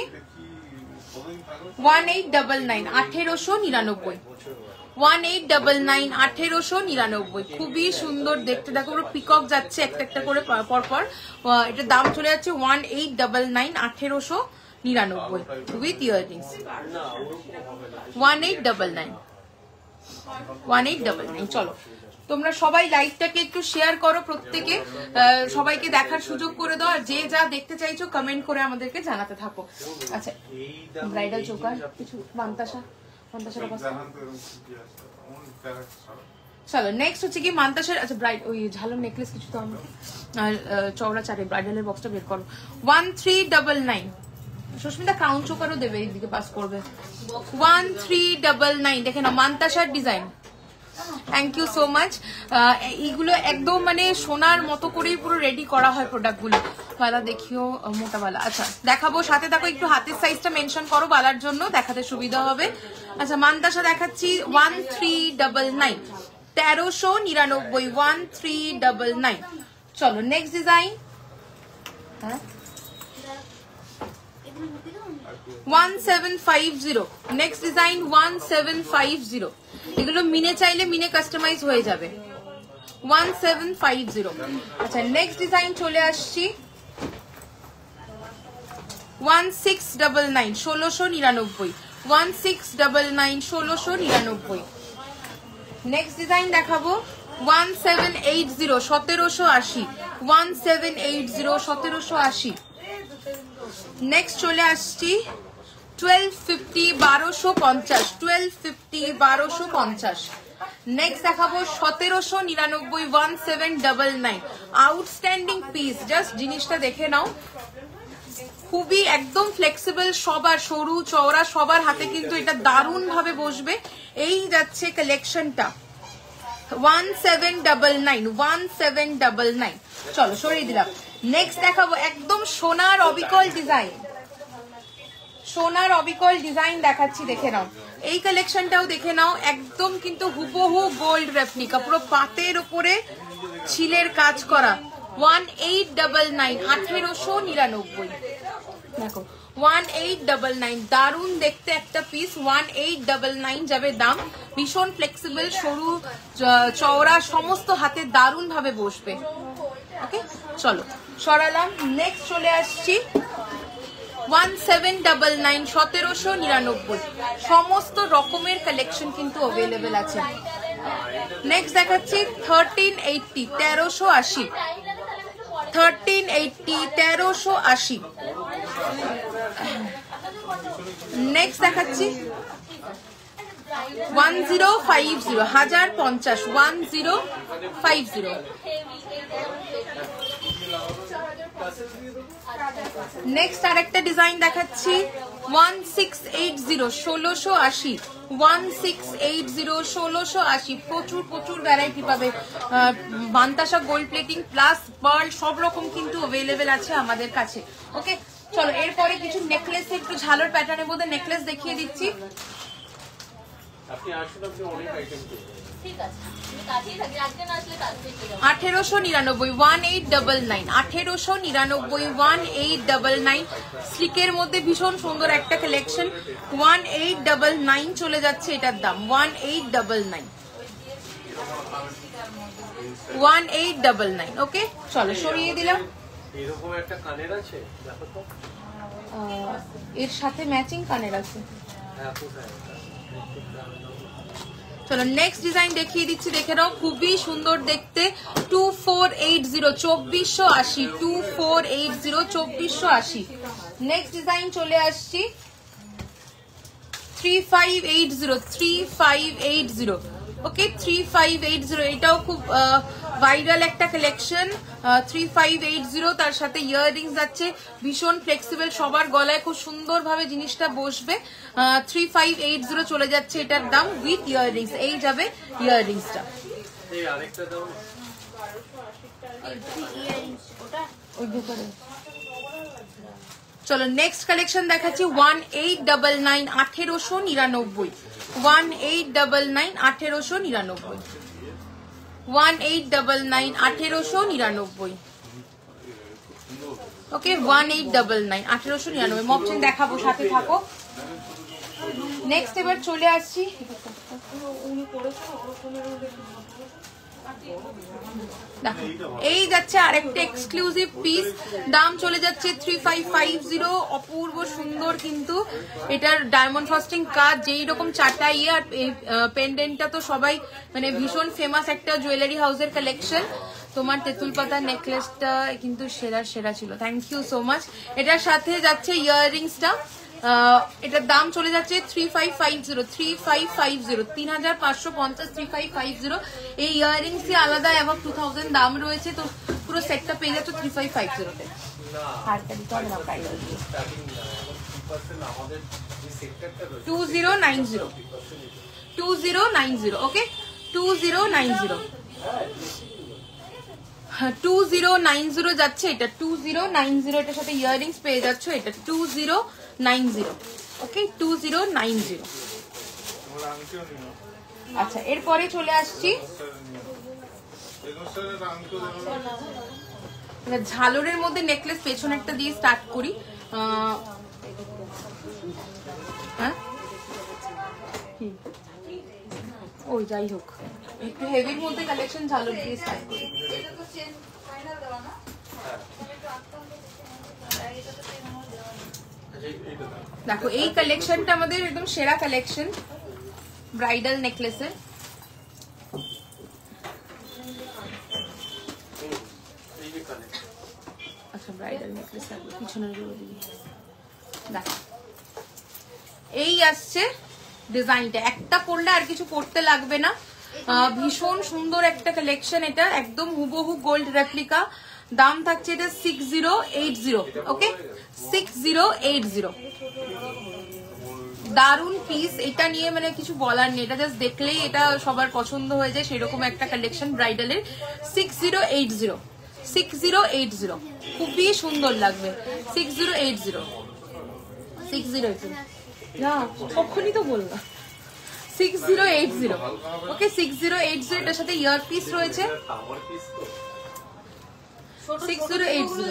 S1: 1899, 1899, 1899, 1899, খুবই সুন্দর দেখতে, দেখো পুরো পিকক যাচ্ছে একটা একটা করে পরপর। এটার দাম চলে যাচ্ছে 1899, 1899 উইথ ইয়াররিংস, 1899, 1899। চলো তোমরা সবাই লাইভটাকে একটু শেয়ার করো, প্রত্যেকে সবাইকে দেখার সুযোগ করে দাও, আর যে যা দেখতে চাইছো কমেন্ট করে আমাদেরকে জানাতে থাকো। আচ্ছা ব্রাইডাল চোকার কিছু মান্তাসা, চলো নেক্সট হচ্ছে কি মান্তাসার। আচ্ছা ব্রাইড ওই ঝালর নেকলেস কিছু তো আমাকে, আর চওড়া চারে ব্রাইডালের বক্সটা বের করো। 1399, সুস্মিতা ক্রাউন চোকারও দেবে, এইদিকে পাস করবে। 1399, দেখে না মান্তাসার design. Thank you so much. এইগুলো একদম মানে সোনার মতো করেই পুরো রেডি করা হয় প্রোডাক্ট গুলো। বালা দেখিও, মোটা বালা। আচ্ছা দেখাবো, সাথে দেখো একটু হাতের সাইজটা মেনশন করো বালার জন্য, দেখাতে সুবিধা হবে। আচ্ছা মান্তাসা দেখাচ্ছি 1399, 1399, 1399। চলো নেক্সট ডিজাইন, হ্যাঁ 1750, নেক্সট ডিজাইন 1750। এগুলো মিনে চাইলে মিনে কাস্টমাইজ হয়ে যাবে। 1750। আচ্ছা নেক্সট ডিজাইন চলে আসছি 1699, 1699, 1699, 1699। নেক্সট ডিজাইন দেখাবো 1780, 1780, 1780, 1780। নেক্সট চলে আসছি 1250, 1250, 1250, 1250। নেক্সট দেখাবো 1799, 1799। আউটস্ট্যান্ডিং পিস, জাস্ট জিনিসটা দেখে নাও, খুবই একদম ফ্লেক্সিবল, সবার সরু চওড়া সবার হাতে কিন্তু এটা দারুণ ভাবে বসবে। এই যাচ্ছে কালেকশনটা 1799, 1799। চলো সরিয়ে দিলাম। নেক্সট দেখাবো একদম সোনার অবিকল ডিজাইন, সোনার অবিকল ডিজাইন দেখাচ্ছি, দেখে নাও। এই কালেকশনটাও দেখে নাও, একদম কিন্তু হুবহু গোল্ড রেপ্লিকা, পুরো পাতের উপরে ছিলের কাজ করা। 1899, 1899, দেখো 1899, দারুণ দেখতে একটা পিস। 1899 যাবে দাম, ভীষণ ফ্লেক্সিবল, সরু চওড়া সমস্ত হাতে দারুণ ভাবে বসবে। ওকে চলো সরালাম। নেক্সট চলে আসছি 1799, 1799। সমস্ত রকমের কালেকশন কিন্তু অ্যাভেলেবেল আছে। নেক্সট দেখাচ্ছি 1380, 1380, 1380, 1380। নেক্সট দেখাচ্ছি 1050, 1050, 1050। নেক্সট আরেকটা ডিজাইন দেখাচ্ছি 1680, 1680, 1680, 1680। প্রচুর প্রচুর ভ্যারাইটি পাবে, Mantasa gold plating plus pearl সব রকম কিন্তু অ্যাভেলেবেল আছে আমাদের কাছে। ওকে চলো এরপরে কিছু নেকলেস, একটু ঝালর প্যাটার্নের মধ্যে নেকলেস দেখিয়ে দিচ্ছি। আপনি আসুন, আপনি অনেক আইটেম ঠিক আছে, আমি কাটিয়ে থাকি, আজকে না আসলে কালকে চলে যাব। 1899, 1899, 1899, 1899। স্লিকের মধ্যে ভীষণ সুন্দর একটা কালেকশন, 1899 চলে যাচ্ছে এটার দাম, 1899, 1899। ওকে চলো সরিয়ে দিলাম। এরকম একটা কানের আছে, দেখো তো, এর সাথে ম্যাচিং কানের আছে। চলো নেক্সট ডিজাইন দেখিয়ে দিচ্ছি, দেখে নাও, খুবই সুন্দর দেখতে। 2480, 2480, 2480, 2480। নেক্সট ডিজাইন চলে আসছি 3580, 3580, ওকে 3580, এটাও খুব ভাইরাল একটা কালেকশন। 3580, তার সাথে ইয়াররিংস যাচ্ছে ভীষণ ফ্লেক্সিবল, সবার গলায় খুব সুন্দর ভাবে জিনিসটা বসবে। 3580 চলে যাচ্ছে এটার দাম উইথ ইয়াররিংস। এই যাবে ইয়াররিংসটা। চলো নেক্সট কালেকশন দেখাচ্ছি 1899, 1899, 1899, 1899, 1899, 1899। ওকে 1899, 1899 মপচেন দেখাবো, সাথে থাকো। নেক্সট এবার চলে আসছি, এই যাচ্ছে আরেকটা এক্সক্লুসিভ পিস, দাম চলে যাচ্ছে 3550, অপূর্ব সুন্দর কিন্তু এটার ডায়মন্ড ফ্রস্টিং কাজ, যেই রকম চারটা ইয়ে আর পেন্ডেন্টটা তো সবাই মানে ভীষণ ফেমাস একটা জুয়েলারি হাউসের কালেকশন। তোমার তেঁতুল পাতা নেকলেসটা কিন্তু সেরা ছিল, থ্যাংক ইউ সো মাচ। এটার সাথে যাচ্ছে ইয়াররিংসটা, এটার দাম চলে যাচ্ছে 3550, 3550, 3550, 3550। এই ইয়াররিংস আলাদা এবং 2000 দাম রয়েছে, তো পুরো সেটটা পেয়ে যাচ্ছে 3550-তে। হারটা দিতে হবে না, প্রাইস 2090, 2090। ওকে 2090, 2090 যাচ্ছে এটা, 2090। এটার সাথে ইয়াররিংস পেয়ে যাচ্ছ, এটা 2090। ওকে 2090। আচ্ছা এরপরে চলে আসছি ঝালরের মধ্যে নেকলেস, পেছনে একটা দিয়ে স্টার্ট করি। হ্যাঁ ওই যাই হোক, একটু হেভির মধ্যে কালেকশন ঝালর দিয়ে স্টার্ট করি। দেখো এই কালেকশনটা আমাদের একদম সেরা কালেকশন ব্রাইডাল নেকলেসের। আচ্ছা ব্রাইডাল নেকলেস থাকবে পিছনের গুলো দিয়ে। দেখো এই আসছে ডিজাইনটা, একটা পরলে আর কিছু পরতে লাগবে না, ভীষণ সুন্দর একটা কালেকশন। এটা একদম হুবহু গোল্ড রেপ্লিকা, দাম থাকছে এটা 6080। ওকে 6080, দারুন পিস। এটা নিয়ে মানে কিছু বলার নেই, এটা জাস্ট দেখলেই এটা সবার পছন্দ হয়ে যায়, সেরকম একটা কালেকশন ব্রাইডালের। 6080, 6080 খুবই সুন্দর লাগবে। 6080, 6080 না কখনই তো বললাম 6080। ওকে 6080, এটার সাথে ইয়ার পিস রয়েছে 6080।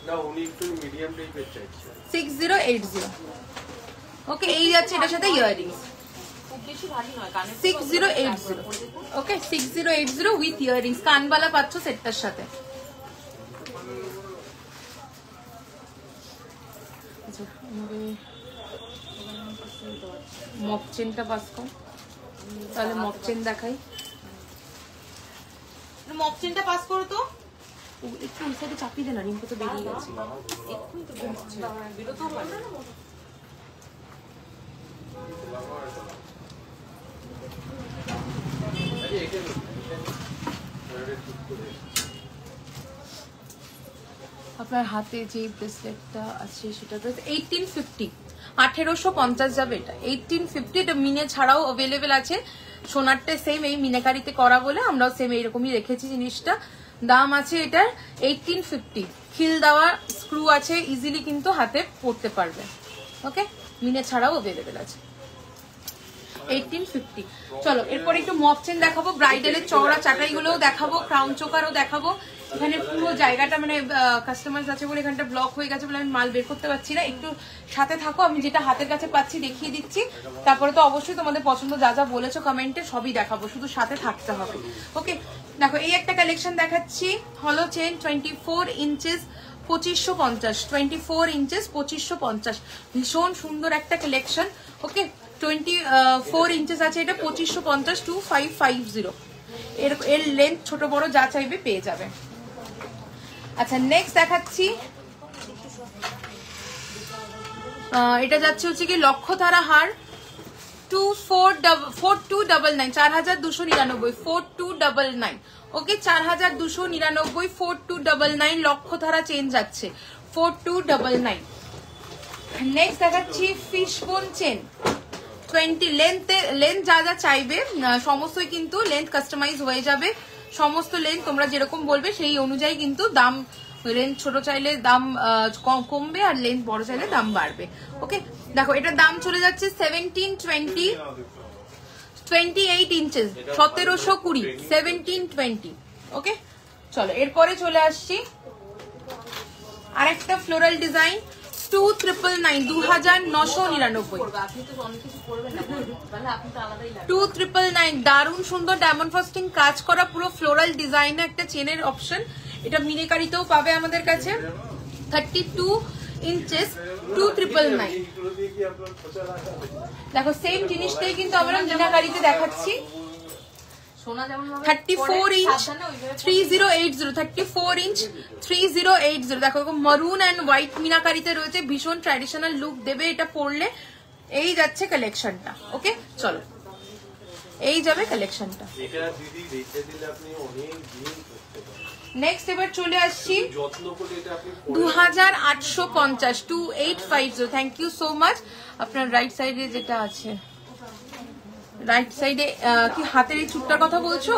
S3: না উনি একটু মিডিয়াম টাইপের চাইছে
S1: 6080। ওকে এই যাচ্ছে এটার সাথে ইয়াররিংস,
S2: খুব বেশি ভারী নয়, কানে
S1: 6080। ওকে 6080 উইথ ইয়াররিংস, কানবালা পাচ্ছ সেটটার সাথে। মপচেনটা পাস কর, তাহলে মপচেন দেখাই।
S2: মপচেনটা পাস করো তো,
S1: একটু ওই সাইডে চাপিয়ে দেন, রিম্পু তো বেরিয়ে গেছে।
S2: এক্ষুনি তো বেরোচ্ছে, বেরোতেও পারে না।
S1: আপনার হাতে যে ব্রেসলেটটা আছে সেটা 1850, 1850 যাবে এটা 1850। এটা মিনে ছাড়াও অ্যাভেলেবেল আছে, সোনারটা সেম এই মিনাকারিতে করা বলে আমরাও সেম এইরকমই রেখেছি জিনিসটা। দাম আছে এটার 1850, খিল দেওয়া স্ক্রু আছে, ইজিলি কিন্তু হাতে পরতে পারবে। ওকে মিনে ছাড়াও অ্যাভেলেবেল আছে 1850। চলো এরপর একটু মপচেন দেখাবো, ব্রাইডালের চওড়া চাটাইগুলোও দেখাবো, ক্রাউন চোকারও দেখাবো। এখানে পুরো জায়গাটা মানে কাস্টমার আছে বলে এখানটা ব্লক হয়ে গেছে বলে আমি মাল বের করতে পারছি না, একটু সাথে থাকো, আমি যেটা হাতের কাছে পাচ্ছি দেখিয়ে দিচ্ছি। তারপরে তো অবশ্যই তোমাদের পছন্দ যা যা বলেছো কমেন্টে সবই দেখাবো, শুধু সাথে থাকতে হবে। ওকে দেখো এই একটা কালেকশন দেখাচ্ছি, হলো চেন 24 ইঞ্চেস 2550, 24 ইঞ্চেস 2550, ভীষণ সুন্দর একটা কালেকশন। ওকে 24 ইঞ্চেস আছে এটা 2550, 2550। এর লেন্থ ছোট বড় যা চাইবে পেয়ে যাবে। আচ্ছা নেক্সট দেখাচ্ছি, এটা যাচ্ছে হচ্ছে কি লক্ষতারা হার 4299 4299 4299 ওকে 4299 4299 লক্ষধারা চেন যাচ্ছে 4299। নেক্সট দেখাচ্ছি ফিশবোন চেন 20 লেন্থ যা যা চাইবে সমস্তই কিন্তু লেন্থ কাস্টমাইজ হয়ে যাবে, সমস্ত লেন্থ তোমরা যেরকম বলবে সেই অনুযায়ী কিন্তু দাম, লেন্থ ছোট চাইলে দাম কমবে আর লেন্থ বড় চাইলে দাম বাড়বে। ওকে দেখো এটার দাম চলে যাচ্ছে 28 ইঞ্চেস 1720 1720। ওকে চলো এরপরে চলে আসছি আরেকটা ফ্লোরাল ডিজাইন 2999 2999 দারুণ সুন্দর ডায়মন্ড ফ্রস্টিং কাজ করা পুরো ফ্লোরাল ডিজাইন একটা চেনের অপশন। এটা মিনিকারিতেও পাবে আমাদের কাছে 32 ইঞ্চেস 2999। দেখো সেম জিনিসটাই কিন্তু আমরা মিনাকারিতে দেখাচ্ছি 34 ইঞ্চ 3080 34 ইঞ্চ 3080। দেখো মারুন এন্ড হোয়াইট মিনাকারিতে রয়েছে, ভীষণ ট্র্যাডিশনাল লুক দেবে এটা পরলে। এই যাচ্ছে কালেকশনটা। ওকে চলো এই যাবে কালেকশনটা। নেক্সট এবার চলে আসছি 2850 2850। Thank you so much. আপনার রাইট সাইডে যেটা আছে, রাইট সাইডে কি হাতের এই চুটটার কথা বলছো?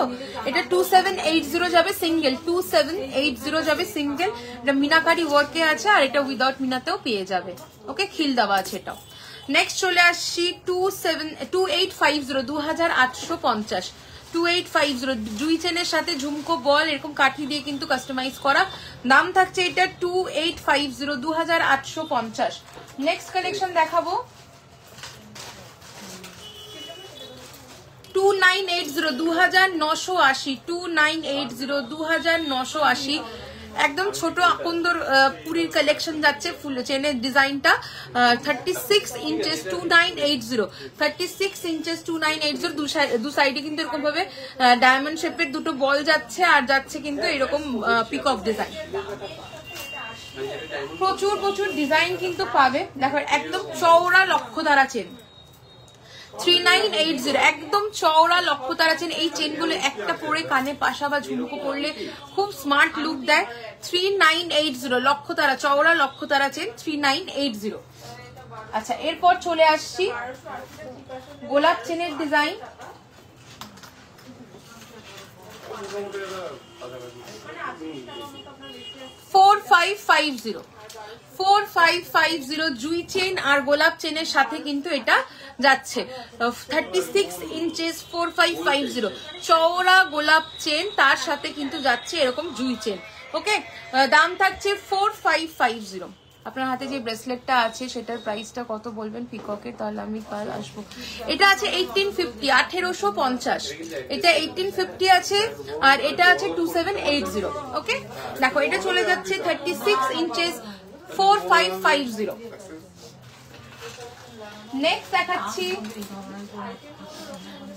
S1: এটা 2780 যাবে সিঙ্গেল, 2780 যাবে সিঙ্গেল। এটা মিনাকারি ওয়ার্কে আছে আর এটা উইদাউট মিনাতেও পেয়ে যাবে। ওকে খিল দেওয়া আছে এটাও। নেক্সট চলে আসছি 2850 2850 2850 জুই চেনের সাথে ঝুমকো বল এরকম কাঠি দিয়ে কিন্তু কাস্টমাইজ করা। দাম থাকছে এটা 2850 2850। নেক্সট কালেকশন দেখাবো 2980 2980 2980 2980। একদম ছোট আকন্দর পুরীর কালেকশন যাচ্ছে ফুল চেনের ডিজাইনটা 36 ইঞ্চেস 2980 36 ইঞ্চেস 2980। দু সাইডে কিন্তু এরকম ভাবে ডায়মন্ড শেপের দুটো বল যাচ্ছে আর যাচ্ছে কিন্তু এরকম পিকক ডিজাইন। প্রচুর প্রচুর ডিজাইন কিন্তু পাবে। দেখো একদম চওড়া লক্ষধারা চেন 3980 একদম চওড়া লক্ষতারা চেন। এই চেনগুলো একটা পরে কানে পাশা বা ঝুমকো পরলে খুব স্মার্ট লুক দেয়। 3980 লক্ষতারা চওড়া লক্ষতারা চেন 3980। আচ্ছা এরপর চলে আসছি গোলাপ চেনের ডিজাইন 4550 4550 জুই চেন আর গোলাপ চেনের সাথে কিন্তু এটা যাচ্ছে 36 ইঞ্চেস 4550 চওড়া গোলাপ চেন তার সাথে কিন্তু যাচ্ছে এরকম জুই চেন। ওকে দাম থাকছে 4550। আপনার হাতে যে ব্রেসলেটটা আছে সেটার প্রাইসটা কত বলবেন পিককের, তাহলে আমি কাল আসবো। এটা আছে 1850 1850। এটা 1850 আছে আর এটা আছে 2780। ওকে দেখো এটা চলে যাচ্ছে 36 ইঞ্চেস 4550। নেক্সট দেখাচ্ছি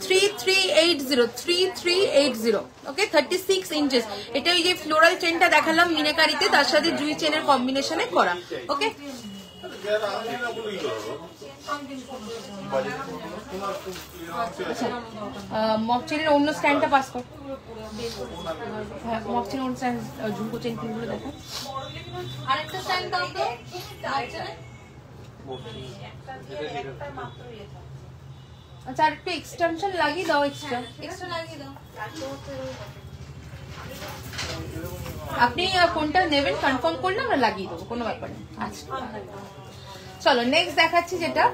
S1: 3380 3380। ওকে 36 ইঞ্চেস। এটা ওই যে ফ্লোরাল চেনটা দেখালাম মিনাকারিতে তার সাথে জুই চেনের কম্বিনেশনে করা। ওকে মক চেনের অন্য স্ট্যান্ডটা পাস কর। হ্যাঁ মক চেনের অন্য স্ট্যান্ড ঝুমকো চেন কিনগুলো দেখো। আরেকটা স্ট্যান্ড দাও তো। আচ্ছা আর একটু এক্সটেনশন লাগিয়ে দাও, এক্সট্রা লাগিয়ে দাও। আপনি কোনটা নেবেন কনফার্ম করলে আমরা লাগিয়ে দেবো, কোনো ব্যাপার নেই। আচ্ছা চলো নেক্সট দেখাচ্ছি যেটা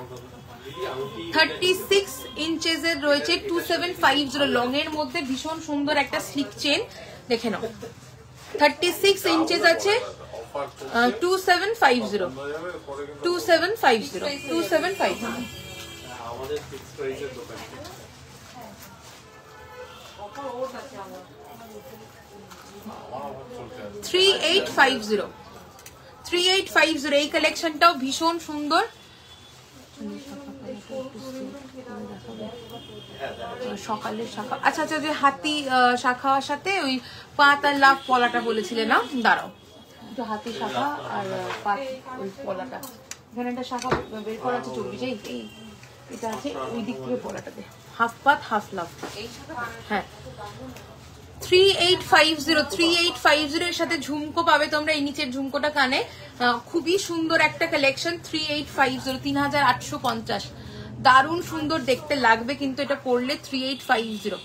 S1: 36 ইঞ্চেস এর রয়েছে 2750 লং এর মধ্যে ভীষণ সুন্দর একটা স্লিক চেন দেখে নাও। 36 ইঞ্চেস আছে 2750 2750 2750। 3850 3850 এই কালেকশনটাও ভীষণ সুন্দর। সকালের শাখা আচ্ছা আচ্ছা যে হাতি শাখার সাথে ওই পাত আর লাভ পলাটা বলেছিলে না, দাঁড়াও একটু হাতি শাখা আর পাত ওই পলাটা এখানে একটা শাখা বের করা আছে 24 এই এটা আছে ওই দিক থেকে পলাটাতে, হাফ পাত হাফ লাভ। হ্যাঁ 3850 এর সাথে ঝুমকো পাবে তোমরা, এই নিচের ঝুমকোটা কানে, খুবই সুন্দর একটা কালেকশন। 3850, 3850, দারুণ সুন্দর দেখতে লাগবে কিন্তু এটা পরলে। 3850।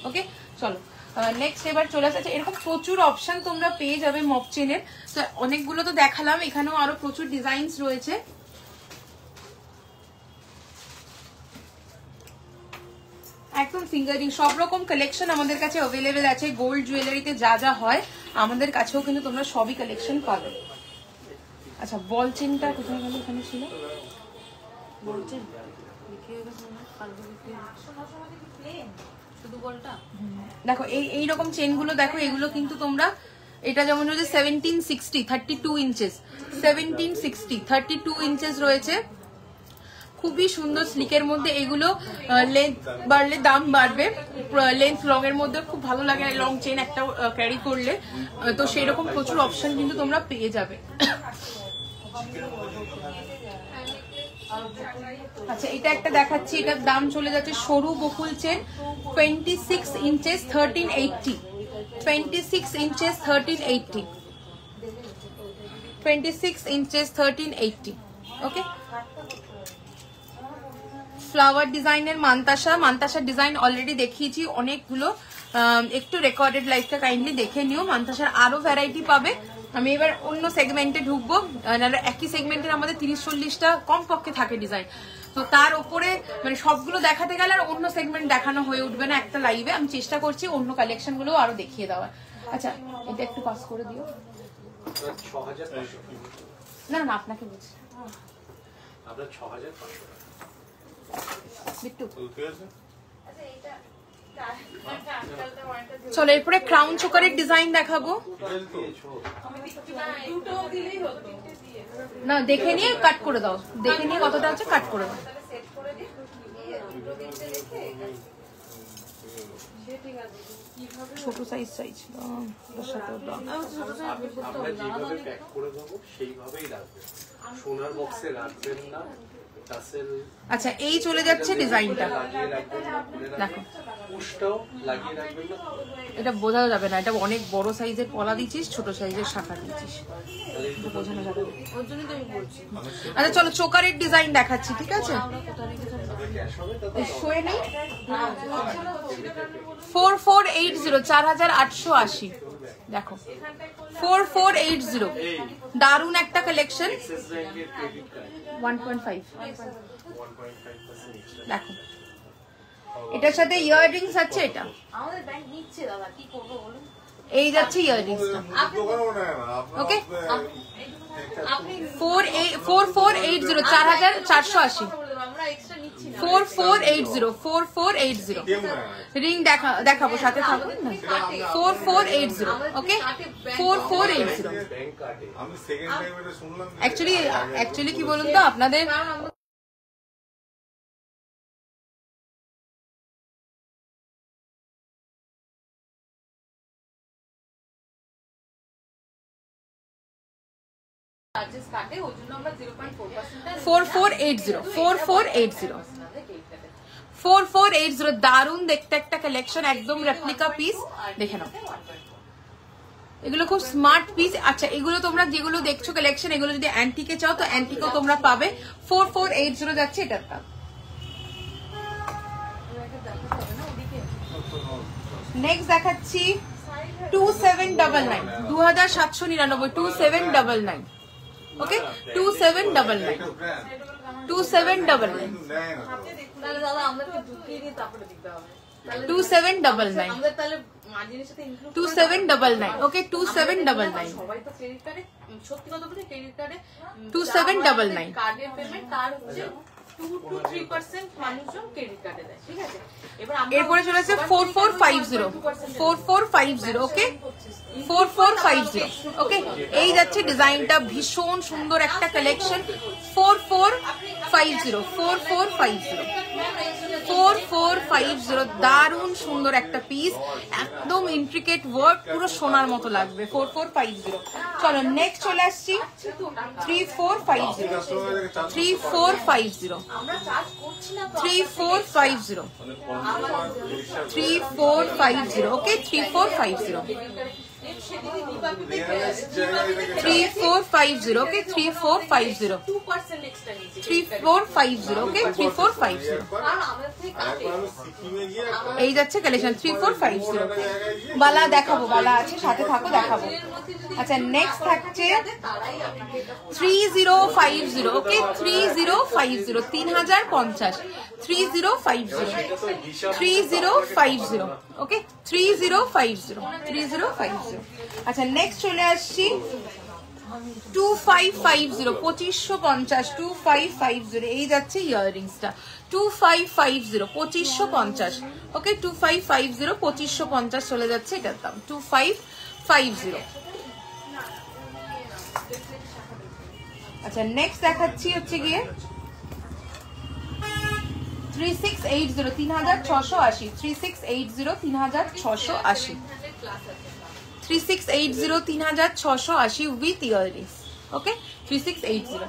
S1: ওকে চলো নেক্সট এবার চলে আসছে। এরকম প্রচুর অপশন তোমরা পেয়ে যাবে মপ চেনের। তো অনেকগুলো তো দেখালাম, এখানেও আরো প্রচুর ডিজাইনস রয়েছে। একদম ফিঙ্গারিং সব রকম কালেকশন আমাদের কাছে অ্যাভেলেবেল আছে। গোল্ড জুয়েলারিতে যা যা হয় আমাদের কাছেও কিন্তু তোমরা সবই কালেকশন পাবে। আচ্ছা বল চেনটা কোথায় গেল? এখানে ছিল বল চেন,
S2: শুধু বলটা
S1: দেখো এই রকম চেনগুলো দেখো, এগুলো কিন্তু তোমরা, এটা যেমন রয়েছে 1760 32 ইঞ্চেস, 1760 32 ইঞ্চেস রয়েছে, খুবই সুন্দর স্লিকের মধ্যে। এগুলো লেন্থ বাড়লে দাম বাড়বে, লেন্থ লং এর মধ্যে খুব ভালো লাগে লং চেন একটা ক্যারি করলে, তো সেই রকম প্রচুর অপশন কিন্তু তোমরা পেয়ে যাবে। আচ্ছা এটা একটা দেখাচ্ছি, এটার দাম চলে যাচ্ছে সরু বকুল চেন, 26 ইঞ্চেস 1380, 26 ইঞ্চেস 1380, 26 ইঞ্চেস 1380। ওকে ফ্লাওয়ার ডিজাইনের মান্তাসার ডিজাইন অলরেডি দেখিয়েছি অনেকগুলো, একটু রেকর্ডেড লাইফটা কাইন্ডলি দেখে নিও। মান্তাসার আরো ভ্যারাইটি পাবে। আমি এবার অন্য সেগমেন্টে ঢুকবো, একই সেগমেন্টের আমাদের 30-40টা কমপক্ষে থাকে ডিজাইন, তো তার উপরে মানে সবগুলো দেখাতে গেলে আর অন্য সেগমেন্ট দেখানো হয়ে উঠবে না একটা লাইভে। আমি চেষ্টা করছি অন্য কালেকশন গুলো আরো দেখিয়ে দেওয়ার। আচ্ছা এটা একটু পাস করে দিও।
S3: 6500,
S1: না না আপনাকে বলছি,
S3: আপনার 6500
S1: বিট্টু।
S4: ঠিক আছে।
S1: চলো এরপরে ক্রাউন চোকারের ডিজাইন দেখাবো। না দেখে নিয়ে কাট করে দাও, দেখে নিয়ে কতটা আছে কাট করে দাও। ছোট সাইজ চাইছিল তার সাথে ওটা।
S3: আমরা যেভাবে প্যাক করে দেবো সেইভাবেই রাখবেন, সোনার বক্সে রাখবেন না।
S1: আচ্ছা এই চলে যাচ্ছে ডিজাইনটা, দেখো
S3: উষ্টাও লাগিয়ে রাখবেন না,
S1: এটা বোঝা যাবে না, এটা অনেক বড় সাইজের পলা দিয়েছিস, ছোট সাইজের শাখা দিয়েছিস, বোঝানো যাবে না।
S2: ওর জন্যই তো আমি বলছি।
S1: আচ্ছা চলো চোকারের ডিজাইন দেখাচ্ছি, ঠিক আছে? শোয়ে নেই 4480, 4880, দেখো 4480, দারুন একটা কালেকশন। 1.5 দেখো এটার সাথে ইয়াররিংস আছে। এটা
S2: আমাদের ব্যাংক নিচ্ছে দাদা, কি করবো বলুন?
S1: এই যাচ্ছে ইয়াররিংসটা। ওকে 4480, 4480,
S2: আমরা এক্সট্রা নিচ্ছি না।
S1: 4480, 4480 রিং দেখাবো সাথে থাকো। 4480, ওকে 4480।
S4: আমি সেকেন্ড টাইম এটা শুনলাম।
S1: অ্যাকচুয়ালি কি বলুন তো আপনাদের
S2: চার্জেস কাটে, ওই জন্য আমরা 0.4%
S1: 4480, 4480, 4480, দারুন দেখতে একটা কালেকশন, একদম রেপ্লিকা পিস, দেখে নাও এগুলো খুব স্মার্ট পিস। আচ্ছা এগুলো তোমরা যেগুলো দেখছো কালেকশন, এগুলো যদি অ্যান্টিকে চাও তো অ্যান্টিকেও তোমরা পাবে। 4480 যাচ্ছে এটার দাম। নেক্সট দেখাচ্ছি 2799, 2799, 2799, ওকে 2799, 2799,
S2: তাহলে দাদা আমাদেরকে ঢুকিয়ে দিয়ে তারপরে দিতে হবে।
S1: 2799,
S2: আমাদের তাহলে মার্জিনের সাথে ইনক্লুড
S1: 2799, ওকে 2799,
S2: সবাই তো ক্রেডিট কার্ডে, সত্যি কথা বলতে ক্রেডিট কার্ডে
S1: 2799,
S2: কার্ডের পেমেন্ট তার হচ্ছে 2 to 3% মানুষজন ক্রেডিট কার্ডে দেয়, ঠিক আছে? এবার আমরা
S1: এরপরে চলে আসছে 4450, 4450, ওকে 4450, ওকে এই যাচ্ছে ডিজাইনটা, ভীষণ সুন্দর একটা কালেকশন। 4450, 4450, 4450, দারুণ সুন্দর একটা পিস, একদম ইন্ট্রিকেট ওয়ার্ক, পুরো সোনার মতো লাগবে। 4450। চলো নেক্সট চলে আসছি 3450, 3450, 3450, 3450, ওকে 3450, 3450, ওকে 3450, 3450, ওকে 3450। এই যাচ্ছে কালেকশন 3450। বালা দেখাবো, বালা আছে সাথে, থাকো দেখাবো। আচ্ছা নেক্সট থাকছে 3050, ওকে 3050, 3050, 3050, 3050, ওকে 3050, 3050। আচ্ছা নেক্সট চলে আসছি 2550, 2550, 2550, এই যাচ্ছে ইয়াররিংসটা 2550, 2550, ওকে 2550, 2550 চলে যাচ্ছে এটার দাম 2550। আচ্ছা নেক্সট দেখাচ্ছি হচ্ছে গিয়ে 3680, 3680, 3680, 3680, 3680, 3680 উইথ ইয়াররিংস, ওকে 3680।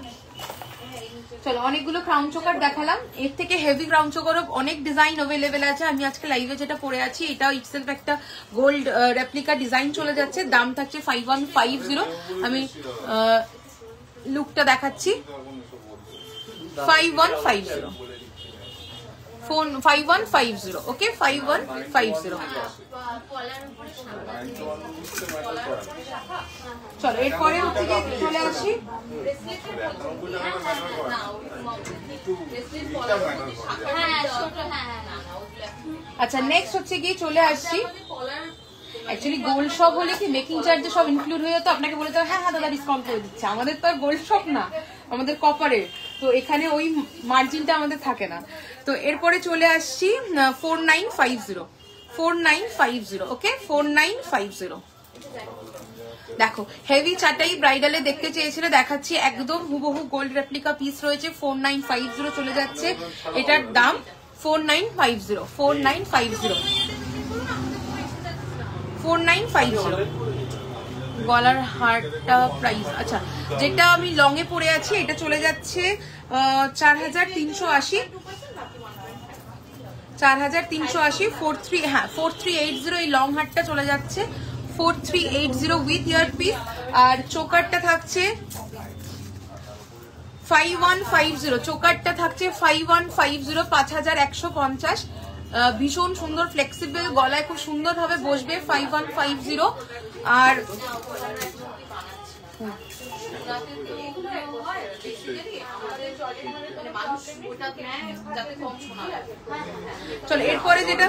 S1: চলো অনেকগুলো ক্রাউন চোকার দেখালাম, এর থেকে হেভি ক্রাউন চোকারও অনেক ডিজাইন অ্যাভেলেবেল আছে। আমি আজকে লাইভে যেটা পরে আছি এটাও ইটসেলফ একটা গোল্ড রেপ্লিকা ডিজাইন চলে যাচ্ছে, দাম থাকছে 5150। আমি লুকটা দেখাচ্ছি 5150, 5150, ওকে 5150। চলো এরপরে হচ্ছে গিয়ে চলে আসি আচ্ছা নেক্সট হচ্ছে গিয়ে চলে আসছি অ্যাকচুয়ালি গোল্ড শপ হলে কি মেকিং চার্জে সব ইনক্লুড হয়ে যেত, আপনাকে বলে দেবো হ্যাঁ হ্যাঁ দাদা ডিসকাউন্ট করে দিচ্ছে। আমাদের তো আর গোল্ড শপ না, আমাদের কপারের, তো এখানে ওই মার্জিনটা আমাদের থাকে না। তো এরপরে চলে আসছি 4950, 4950, ওকে 4950। দেখো হেভি চাটাই ব্রাইডালে দেখতে চেয়েছিল, দেখাচ্ছি একদম হুবহু গোল্ড রেপ্লিকা পিস রয়েছে 4950 চলে যাচ্ছে, এটার দাম 4950, 4950, 4950। গলার হারটা প্রাইস, আচ্ছা যেটা আমি লং এ পরে আছি এটা চলে যাচ্ছে 4380, 4380, 43, হ্যাঁ 4380 এই লং হারটা চলে যাচ্ছে 4380 উইথ ইয়ার পিস। আর চোকারটা থাকছে 5150, চোকারটা থাকছে 5150, 5150, ভীষণ সুন্দর ফ্লেক্সিবল, গলায় খুব সুন্দর ভাবে বসবে 5150। আর চলো এরপরে যেটা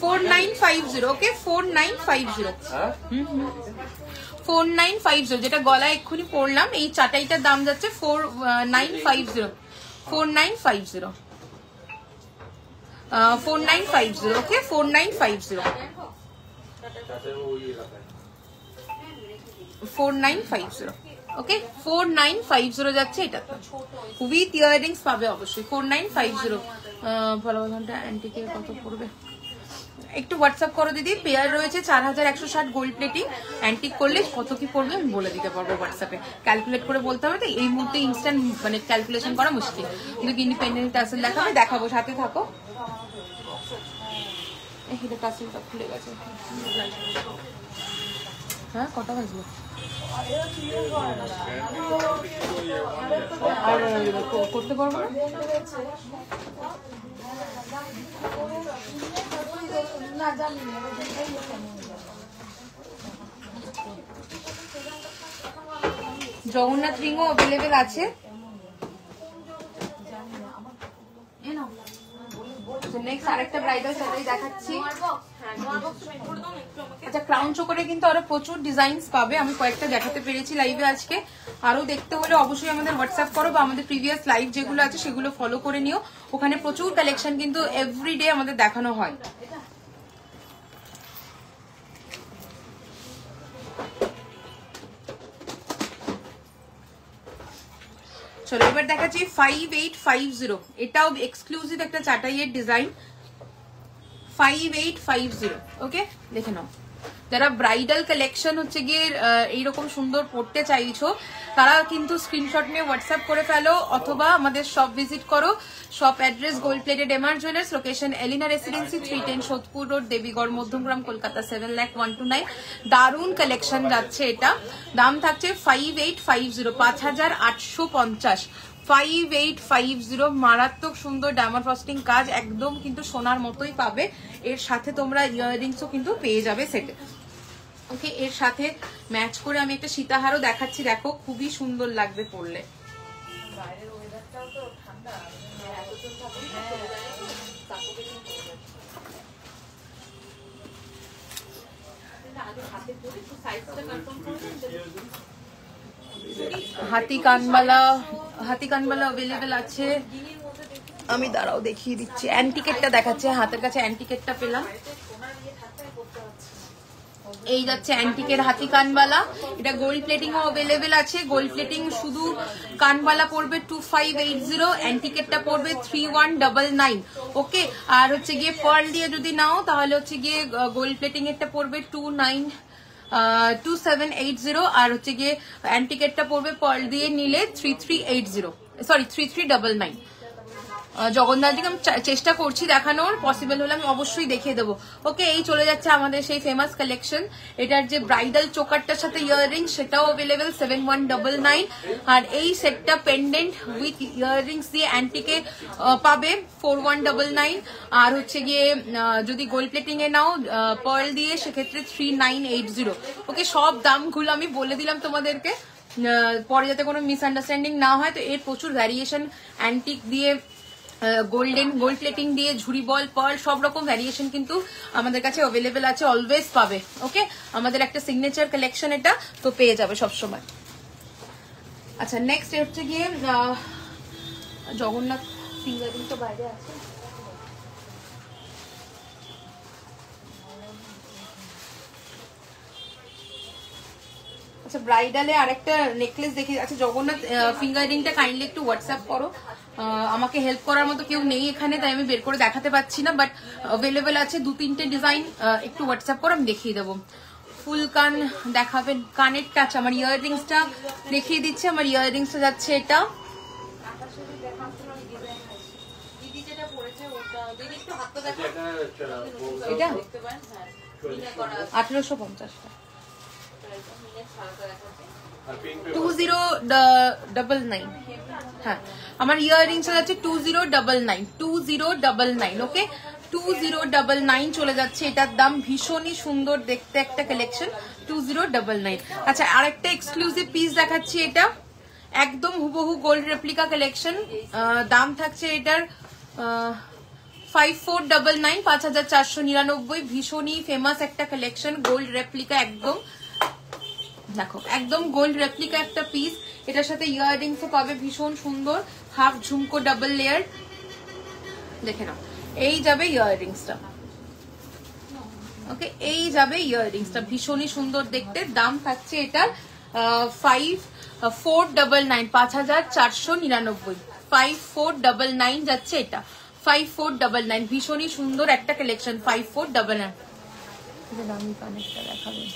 S1: 4950, ওকে 4950, 4950 যেটা গলায় এক্ষুনি পরলাম, এই চাটাইটার দাম যাচ্ছে 4950, 4950, 4950, ওকে 4950, 4950, ওকে 4950 যাচ্ছে এটা উইথ ইয়াররিংস পাবে অবশ্যই 4950। ভালো ঘন্টা অ্যান্টিকে কত পড়বে একটু হোয়াটসঅ্যাপ করো দিদি। পেয়ার রয়েছে 4160 গোল্ড প্লেটিং, অ্যান্টিক করলে কত কি পড়বে আমি বলে দিতে পারবো হোয়াটসঅ্যাপে, ক্যালকুলেট করে বলতে হবে তো এই মুহূর্তে ইনস্ট্যান্ট মানে ক্যালকুলেশন করা মুশকিল, কিন্তু ইন্ডিপেন্ডেন্ট টাসেল দেখাবো সাথে থাকো। এটা টাসেলটা খুলে গেছে, হ্যাঁ কটা বাজলো আর করতে পারবো না জগন্নাথ রিংও অ্যাভেলেবেল আছে। নেক্সট আরেকটা ব্রাইডাল শাড়ি দেখাচ্ছি। আচ্ছা ক্রাউন চোকারে কিন্তু আরো প্রচুর ডিজাইনস পাবে, আমি কয়েকটা দেখাতে পেরেছি লাইভে আজকে, আরো দেখতে হলে অবশ্যই আমাদের হোয়াটসঅ্যাপ করো বা আমাদের প্রিভিয়াস লাইভ যেগুলো আছে সেগুলো ফলো করে নিও, ওখানে প্রচুর কালেকশন কিন্তু এভরিডে আমাদের দেখানো হয়। চলো এবার দেখাচ্ছি 5850, এটাও এক্সক্লুসিভ একটা চাটাইয়ের ডিজাইন। 5850, ওকে দেখে নাও। যারা ব্রাইডাল কালেকশন হচ্ছে গিয়ে এইরকম সুন্দর পড়তে চাইছো তারা কিন্তু স্ক্রিনশট নিয়ে হোয়াটসঅ্যাপ করে ফেলো, অথবা আমাদের শপ ভিজিট করো। Shop address gold plated MR jewellers, location Elina residency, 310 Sodepur road, Debigarh, Madhyamgram, Kolkata 7,01,229। দারুন কালেকশন যাচ্ছে এটা। দাম থাকছে 5850, 5850। 5850, মারাত্মক সুন্দর ডায়মন্ড ফ্রস্টিং কাজ, একদম কিন্তু সোনার মতোই পাবে। এর সাথে তোমরা ইয়াররিংসও কিন্তু পেয়ে যাবে সেটে। ওকে, এর সাথে ম্যাচ করে আমি একটা সীতাহারও দেখাচ্ছি, দেখো খুবই সুন্দর লাগবে পরলে।
S2: বাইরের ওয়েদারটাও তো ঠান্ডা, এতক্ষণ থাকলে আগে হাতে পরে একটু সাইজটা কনফার্ম করে।
S1: হাতি কানবালা অ্যাভেলেবেল আছে। আমি দাঁড়াও দেখিয়ে দিচ্ছি, অ্যান্টিকেটটা দেখাচ্ছে, হাতের কাছে অ্যান্টিকেটটা পেলাম। এই যাচ্ছে অ্যান্টিকের হাতি কানবালা, এটা গোল্ড প্লেটিং ও অ্যাভেলেবেল আছে। গোল্ড প্লেটিং শুধু কানবালা পড়বে 2580, অ্যান্টিকেটটা পড়বে 3199। ওকে, আর হচ্ছে গিয়ে পার্ল দিয়ে যদি নাও তাহলে হচ্ছে গিয়ে গোল্ড প্লেটিং এরটা পড়বে 2780, আর হচ্ছে গিয়ে অ্যান্টিকেটটা পড়বে পার্ল দিয়ে নিলে 3399। জগন্নাথ দিকে আমি চেষ্টা করছি দেখানোর, পসিবল হলে আমি অবশ্যই দেখিয়ে দেবো। ওকে, এই চলে যাচ্ছে আমাদের সেই ফেমাস কালেকশন। এটার যে ব্রাইডাল চোকারটার সাথে ইয়াররিং সেটাও অ্যাভেলেবেল 7199, আর এই সেটটা পেন্ডেন্ট উইথ ইয়াররিংস দিয়ে অ্যান্টিকে পাবে 4199, আর হচ্ছে গিয়ে যদি গোল্ড প্লেটিং এ নাও পার্ল দিয়ে সেক্ষেত্রে 3980। ওকে, সব দামগুলো আমি বলে দিলাম তোমাদেরকে, পরে যাতে কোনো মিসআন্ডারস্ট্যান্ডিং না হয়। তো এর প্রচুর ভ্যারিয়েশন, অ্যান্টিক দিয়ে, গোল্ড প্লেটিং দিয়ে, ঝুড়ি বল, পার্ল, সব রকম ভ্যারিয়েশন কিন্তু আমাদের কাছে অ্যাভেলেবেল আছে, অলওয়েজ পাবে। ওকে, আমাদের একটা সিগনেচার কালেকশন এটা, তো পেয়ে যাবে সবসময়। আচ্ছা, নেক্সট হচ্ছে গিয়ে জগন্নাথ ফিঙ্গারিং তো বাইরে আছে। আচ্ছা, ব্রাইডালে আরেকটা নেকলেস দেখি। আচ্ছা, জগন্নাথ ফিঙ্গারিংটা কাইন্ডলি একটু হোয়াটসঅ্যাপ করো, আমাকে হেল্প করার মতো কেউ নেই এখানে, তাই আমি বের করে দেখাতে পাচ্ছি না, বাট অ্যাভেলেবেল আছে 2-3টে ডিজাইন। একটু হোয়াটসঅ্যাপ করো, আমি দেখিয়ে দেবো। ফুল কান দেখাবেন, কানের টাচ। আমার ইয়াররিংসটা দেখিয়ে দিচ্ছে, আমার ইয়াররিংসটা যাচ্ছে এটা। এটা 1850। 2099। হ্যাঁ, আমার ইয়াররিংস যাচ্ছে 2099। ওকে, 2099 চলে যাচ্ছে এটার দাম। ভীষণই সুন্দর দেখতে একটা কালেকশন, 2099। আচ্ছা, আরেকটা এক্সক্লুসিভ পিস দেখাচ্ছি, এটা একদম হুবহু গোল্ড রেপ্লিকা কালেকশন। দাম থাকছে এটার 5499, 5499। ভীষণই ফেমাস একটা কালেকশন, গোল্ড রেপ্লিকা একদম। দেখো, একদম গোল্ড রেপ্লিকা একটা পিস, এটার সাথে ইয়াররিংসও পাবে ভীষণ সুন্দর, হাফ ঝুমকো ডাবল লেয়ার। দেখে নাও, এই যাবে ইয়াররিংসটা। ওকে, এই যাবে ইয়াররিংসটা, ভীষণই সুন্দর দেখতে। দাম থাকছে এটার 5499, 5499। 5499 যাচ্ছে এটা, 5499। ভীষণই সুন্দর একটা কালেকশন, 5499। দামি কানেরটা দেখাবেন,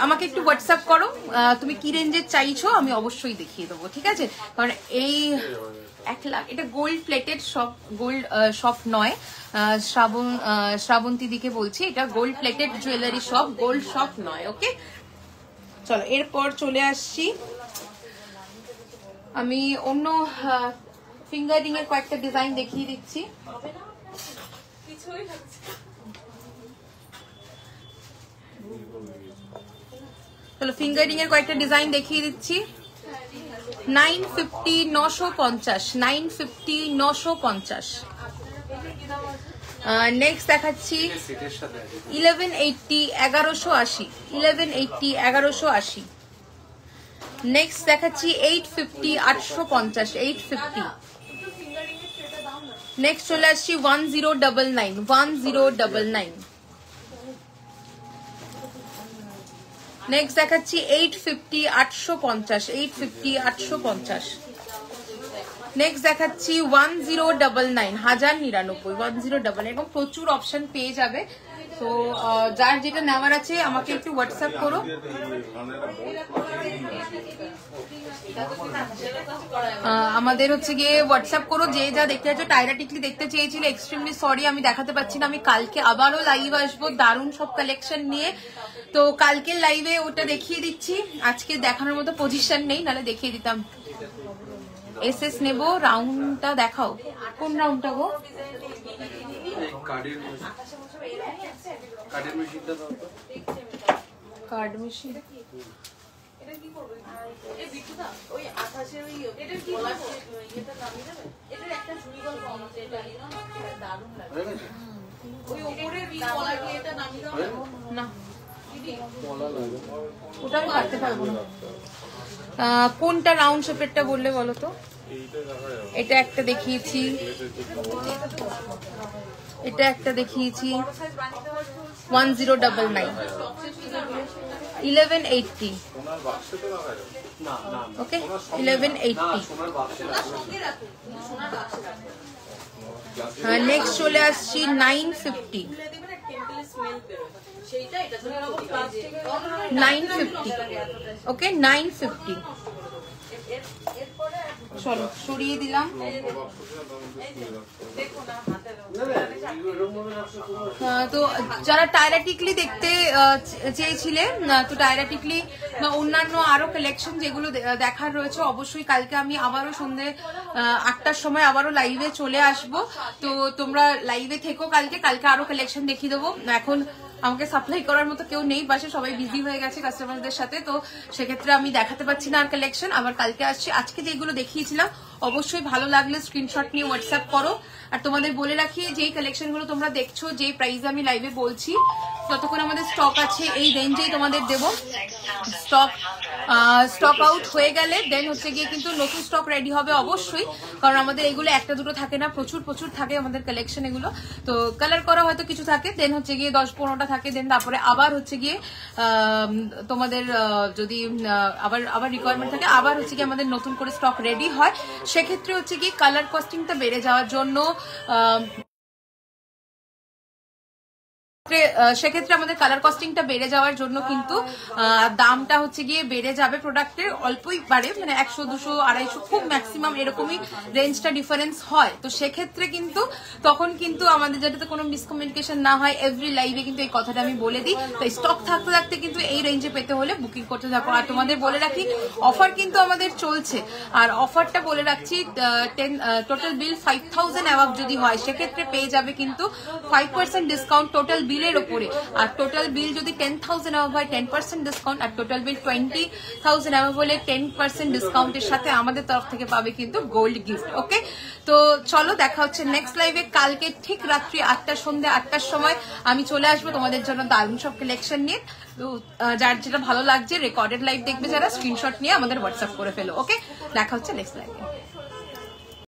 S1: আমাকে একটু হোয়াটসঅ্যাপ করো তুমি কি রেঞ্জের চাইছো, আমি অবশ্যই দেখিয়ে দেবো, ঠিক আছে? কারণ এই 1 লাখ, এটা gold plated shop, gold shop নয়, শ্রাবন্তী দিকে বলছি, এটা gold plated jewellery shop, gold shop নয়। ওকে, চলো এরপর চলে আসছি আমি অন্য ফিঙ্গারিং এর কয়েকটা ডিজাইন দেখিয়ে দিচ্ছি। চলো ফিঙ্গারিং এর কয়েকটা ডিজাইন দেখিয়ে দিচ্ছি। 950, 950, 950, 950। নেক্সট দেখাচ্ছি 1180, 1180, 1180, 1180। নেক্সট দেখাচ্ছি 850, 850, 850। নেক্সট চলে আসছি 1099, 1099। নেক্সট দেখাচ্ছি 850 850 850 850। নেক্সট দেখাচ্ছি 1099 1099 1099 এরকম প্রচুর অপশন পেয়ে যাবে। তো যার যেটা নেওয়ার আছে আমাকে একটু হোয়াটসঅ্যাপ করো। আমাদের হচ্ছে গিয়ে হোয়াটসঅ্যাপ করো যে যা দেখতে চাচ্ছ। টায়রা টিকলি দেখতে চেয়েছিলে, এক্সট্রিমলি সরি আমি দেখাতে পাচ্ছি না। আমি কালকে আবারও লাইভ আসবো দারুণ সব কালেকশন নিয়ে। তো কালকের লাইভে ওটা দেখিয়ে দিচ্ছি, আজকে দেখানোর মতো পজিশন নেই, নাহলে দেখিয়ে দিতাম। এসএস নেব, রাউন্ডটা দেখাও। কোন রাউন্ডটা গো? কার্ড মেশিন না, ওটা আমি কাটতে পারবো না। কোনটা রাউন্ড শেপেরটা বললে বলো তো? এটা একটা দেখিয়েছি, এটা একটা দেখিয়েছি 1099 1180। ওকে 1180। নেক্সট চলে আসছি 950 950। ওকে 950। চলো সরিয়ে দিলাম। তো যারা টায়রা টিকলি দেখতে চেয়েছিলেন, তো টায়রা টিকলি অন্যান্য আরো কালেকশন যেগুলো দেখার রয়েছে, অবশ্যই কালকে আমি আবারও সন্ধ্যে 8টার সময় আবারও লাইভে চলে আসব। তো তোমরা লাইভে থেকো কালকে আরো কালেকশন দেখিয়ে দেবো। এখন আমাকে সাপ্লাই করার মতো কেউ নেই বাসে, সবাই বিজি হয়ে গেছে কাস্টমারদের সাথে, তো সেক্ষেত্রে আমি দেখাতে পাচ্ছি না আর কালেকশন। আবার কালকে আসছি। আজকে যেগুলো দেখিয়েছিলাম অবশ্যই ভালো লাগলে স্ক্রিনশট নিয়ে হোয়াটসঅ্যাপ করো। আর তোমাদের বলে রাখি, যেই কালেকশন গুলো তোমরা দেখছো, যেই প্রাইসে আমি লাইভে বলছি, ততক্ষণ আমাদের স্টক আছে, এই রেঞ্জেই তোমাদের দেবো। স্টক আউট হয়ে গেলে দেন হচ্ছে গিয়ে কিন্তু নতুন স্টক রেডি হবে অবশ্যই, কারণ আমাদের এগুলো একটা দুটো থাকে না, প্রচুর প্রচুর থাকে আমাদের কালেকশন এগুলো। তো কালার করা হয়তো কিছু থাকে, দেন হচ্ছে গিয়ে 10-15টা থাকে, দেন তারপরে আবার হচ্ছে গিয়ে তোমাদের যদি আবার রিকোয়ারমেন্ট থাকে, আবার হচ্ছে গিয়ে আমাদের নতুন করে স্টক রেডি হয়। সেক্ষেত্রে হচ্ছে গিয়ে কালার কস্টিংটা বেড়ে যাওয়ার জন্য সেক্ষেত্রে আমাদের কালার কস্টিংটা বেড়ে যাওয়ার জন্য কিন্তু দামটা হচ্ছে গিয়ে বেড়ে যাবে। প্রোডাক্টের অল্পই বাড়ে, মানে 100, 200, 250 খুব ম্যাক্সিমাম এরকমই রেঞ্জটা ডিফারেন্স হয়। তো সেক্ষেত্রে কিন্তু তখন কিন্তু আমাদের যাতে কোনো মিসকমিউনিকেশন না হয়, এভরি লাইভে কিন্তু এই কথাটা আমি বলে দিই। তো স্টক থাকতে থাকতে কিন্তু এই রেঞ্জে পেতে হলে বুকিং করতে থাকো। আর তোমাদের বলে রাখি, অফার কিন্তু আমাদের চলছে। আর অফারটা বলে রাখছি, টোটাল বিল 5000 অ্যাবাভ যদি হয়, সেক্ষেত্রে পেয়ে যাবে কিন্তু 5% ডিসকাউন্ট টোটাল বিলের উপরে। আর টোটাল বিল যদি 10,000 অ্যাবাভ হয় 10% ডিসকাউন্ট, আর টোটাল বিল 20,000 অ্যাবাভ হলে 10% ডিসকাউন্টের সাথে আমাদের তরফ থেকে পাবে কিন্তু গোল্ড গিফট। ওকে, তো চলো দেখা হচ্ছে নেক্সট লাইভে কালকে ঠিক রাত্রি 8টা, সন্ধ্যে 8টার সময় আমি চলে আসবো তোমাদের জন্য দারুণ সব কালেকশন নিয়ে। তো যার যেটা ভালো লাগছে রেকর্ডেড লাইভ দেখবে যারা, স্ক্রিনশট নিয়ে আমাদের হোয়াটসঅ্যাপ করে ফেলো। ওকে, দেখা হচ্ছে নেক্সট লাইভে।